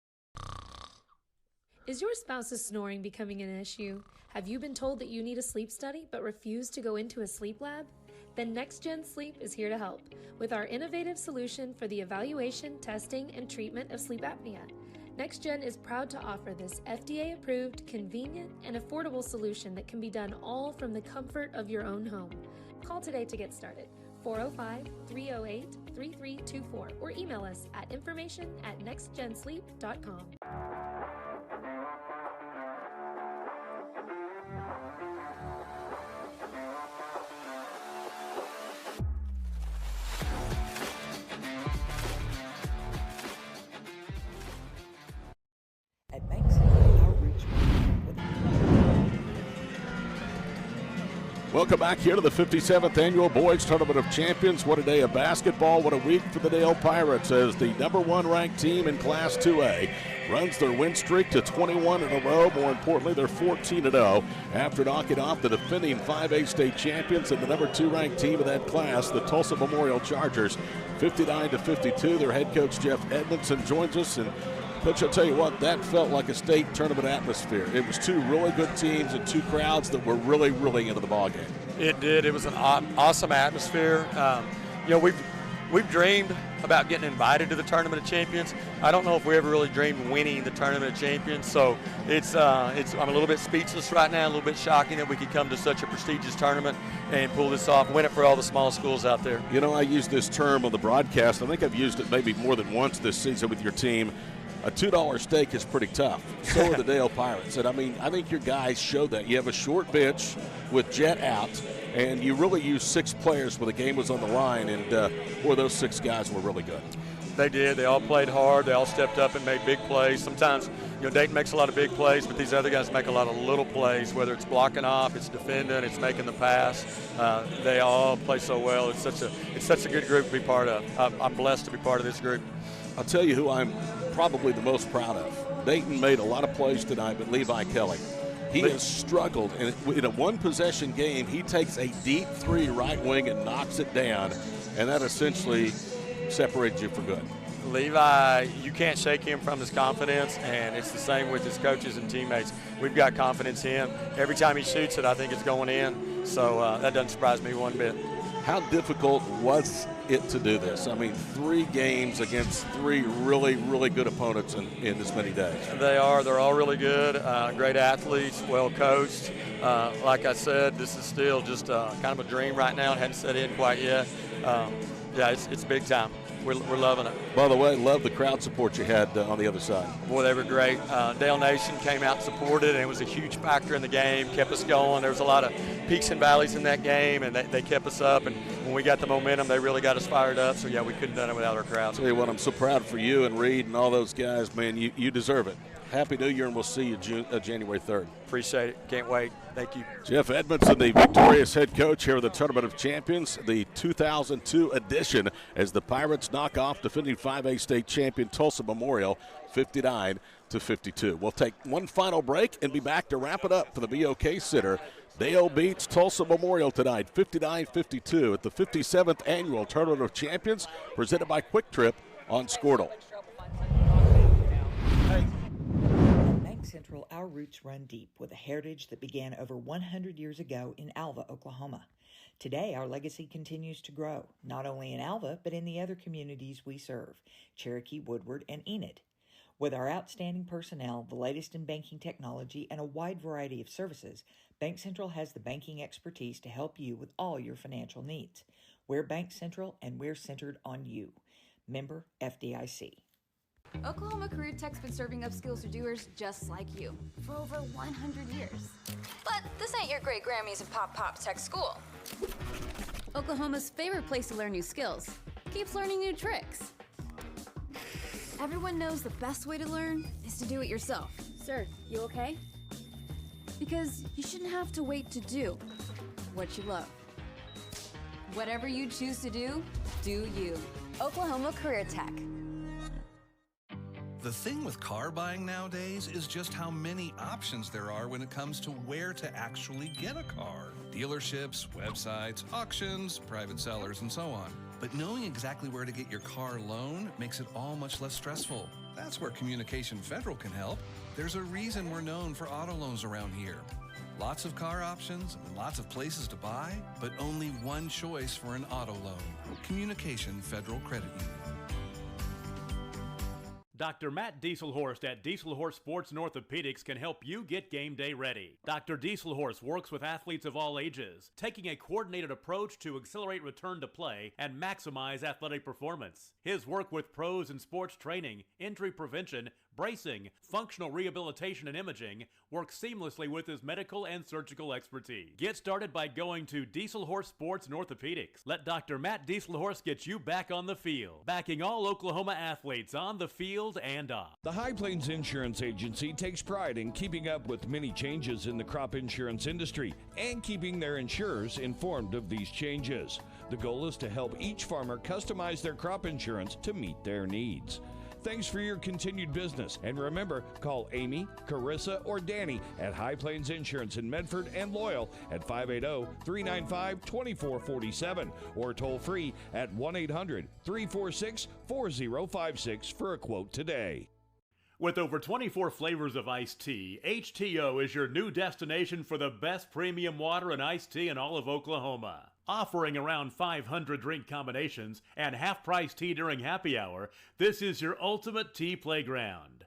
Is your spouse's snoring becoming an issue? Have you been told that you need a sleep study but refuse to go into a sleep lab? Then NextGen Sleep is here to help with our innovative solution for the evaluation, testing, and treatment of sleep apnea. NextGen is proud to offer this FDA-approved, convenient, and affordable solution that can be done all from the comfort of your own home. Call today to get started. 405-308-3324 or email us at information@nextgensleep.com. At Bank Central, our roots with Welcome back here to the 57th Annual Boys Tournament of Champions. What a day of basketball. What a week for the Dale Pirates as the #1 ranked team in Class 2A runs their win streak to 21 in a row. More importantly, they're 14-0 after knocking off the defending 5A state champions and the #2 ranked team of that class, the Tulsa Memorial Chargers, 59-52. Their head coach, Jeff Edmondson, joins us. And Coach, I'll tell you what, that felt like a state tournament atmosphere. It was 2 really good teams and 2 crowds that were really, really into the ballgame. It did. It was an awesome atmosphere. We've dreamed about getting invited to the Tournament of Champions. I don't know if we ever really dreamed winning the Tournament of Champions. So I'm a little bit speechless right now, a little bit shocking that we could come to such a prestigious tournament and pull this off, win it for all the small schools out there. You know, I use this term on the broadcast. I think I've used it maybe more than once this season with your team. A $2 steak is pretty tough. So are the Dale Pirates. And I mean, I think your guys showed that. You have a short bench with Jet out. and you really used 6 players when the game was on the line, and boy, those 6 guys were really good. They did. They all played hard. They all stepped up and made big plays. Sometimes, Dayton makes a lot of big plays, but these other guys make a lot of little plays, whether it's blocking off, it's defending, it's making the pass. They all play so well. It's such a good group to be part of. I'm blessed to be part of this group. I'll tell you who I'm probably the most proud of. Dayton made a lot of plays tonight, but Levi Kelly. He has struggled, and in a one-possession game, he takes a deep 3 right wing and knocks it down, and that essentially separates you for good. Levi, you can't shake him from his confidence, and it's the same with his coaches and teammates. We've got confidence in him. Every time he shoots it, I think it's going in, so that doesn't surprise me one bit. How difficult was it to do this? I mean, 3 games against 3 really, really good opponents in this many days. They're all really good, great athletes, well coached. Like I said, this is still just kind of a dream right now. It hadn't set in quite yet. Yeah, it's big time. We're loving it. By the way, love the crowd support you had on the other side. Boy, they were great. Dale Nation came out and supported, and it was a huge factor in the game, kept us going. There was a lot of peaks and valleys in that game, and they kept us up. And when we got the momentum, they really got us fired up. So, yeah, we couldn't have done it without our crowd. Tell you what, I'm so proud for you and Reed and all those guys, man. You deserve it. Happy New Year, and we'll see you January 3rd. Appreciate it. Can't wait. Thank you. Jeff Edmondson, the victorious head coach here at the Tournament of Champions, the 2002 edition, as the Pirates knock off defending 5A state champion Tulsa Memorial 59-52. We'll take one final break and be back to wrap it up for the BOK Center. Dale beats Tulsa Memorial tonight 59-52 at the 57th Annual Tournament of Champions, presented by Quick Trip on Squirtle. Central, our roots run deep with a heritage that began over 100 years ago in Alva, Oklahoma. Today, our legacy continues to grow, not only in Alva, but in the other communities we serve, Cherokee, Woodward, and Enid. With our outstanding personnel, the latest in banking technology, and a wide variety of services, Bank Central has the banking expertise to help you with all your financial needs. We're Bank Central, and we're centered on you. Member FDIC. Oklahoma Career Tech's been serving up skills to doers just like you for over 100 years. But this ain't your great Grammys and Pop Tech School. Oklahoma's favorite place to learn new skills keeps learning new tricks. Everyone knows the best way to learn is to do it yourself. Sir, you okay? Because you shouldn't have to wait to do what you love. Whatever you choose to do you. Oklahoma Career Tech. The thing with car buying nowadays is just how many options there are when it comes to where to actually get a car. Dealerships, websites, auctions, private sellers, and so on. But knowing exactly where to get your car loan makes it all much less stressful. That's where Communication Federal can help. There's a reason we're known for auto loans around here. Lots of car options and lots of places to buy, but only one choice for an auto loan. Communication Federal Credit Union. Dr. Matt Dieselhorst at Dieselhorst Sports and Orthopedics can help you get game day ready. Dr. Dieselhorst works with athletes of all ages, taking a coordinated approach to accelerate return to play and maximize athletic performance. His work with pros in sports training, injury prevention, bracing, functional rehabilitation, and imaging works seamlessly with his medical and surgical expertise. Get started by going to Dieselhorst Sports and Orthopedics. Let Dr. Matt Dieselhorst get you back on the field, backing all Oklahoma athletes on the field and off. The High Plains Insurance Agency takes pride in keeping up with many changes in the crop insurance industry and keeping their insurers informed of these changes. The goal is to help each farmer customize their crop insurance to meet their needs. Thanks for your continued business. And remember, call Amy, Carissa, or Danny at High Plains Insurance in Medford and Loyal at 580-395-2447 or toll free at 1-800-346-4056 for a quote today. With over 24 flavors of iced tea, HTO is your new destination for the best premium water and iced tea in all of Oklahoma. Offering around 500 drink combinations and half-price tea during happy hour, this is your ultimate tea playground.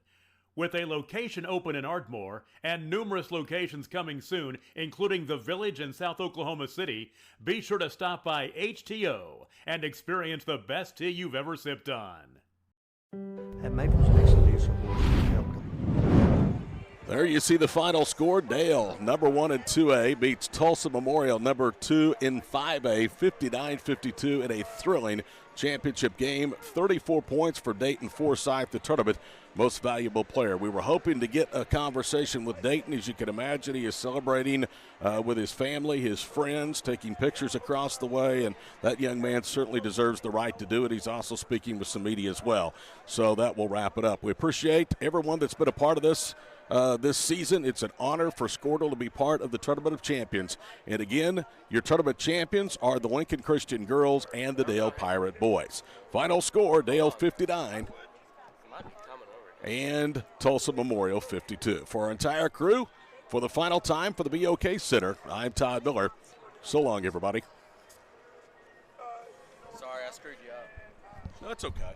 With a location open in Ardmore and numerous locations coming soon, including the Village in South Oklahoma City, be sure to stop by HTO and experience the best tea you've ever sipped on. At Maples Nixon Diesel Horse, we helped There you see the final score. Dale, number 1 in 2A, beats Tulsa Memorial, number 2 in 5A, 59-52 in a thrilling championship game. 34 points for Dayton Forsyth, the tournament most valuable player. We were hoping to get a conversation with Dayton. As you can imagine, he is celebrating with his family, his friends, taking pictures across the way, and that young man certainly deserves the right to do it. He's also speaking with some media as well. So that will wrap it up. We appreciate everyone that's been a part of this season. It's an honor for Squirtle to be part of the Tournament of Champions. And again, your tournament champions are the Lincoln Christian girls and the Dale Pirate boys. Final score, Dale 59 and Tulsa Memorial 52. For our entire crew, for the final time for the BOK Center, I'm Todd Miller. So long, everybody. Sorry, I screwed you up. That's okay.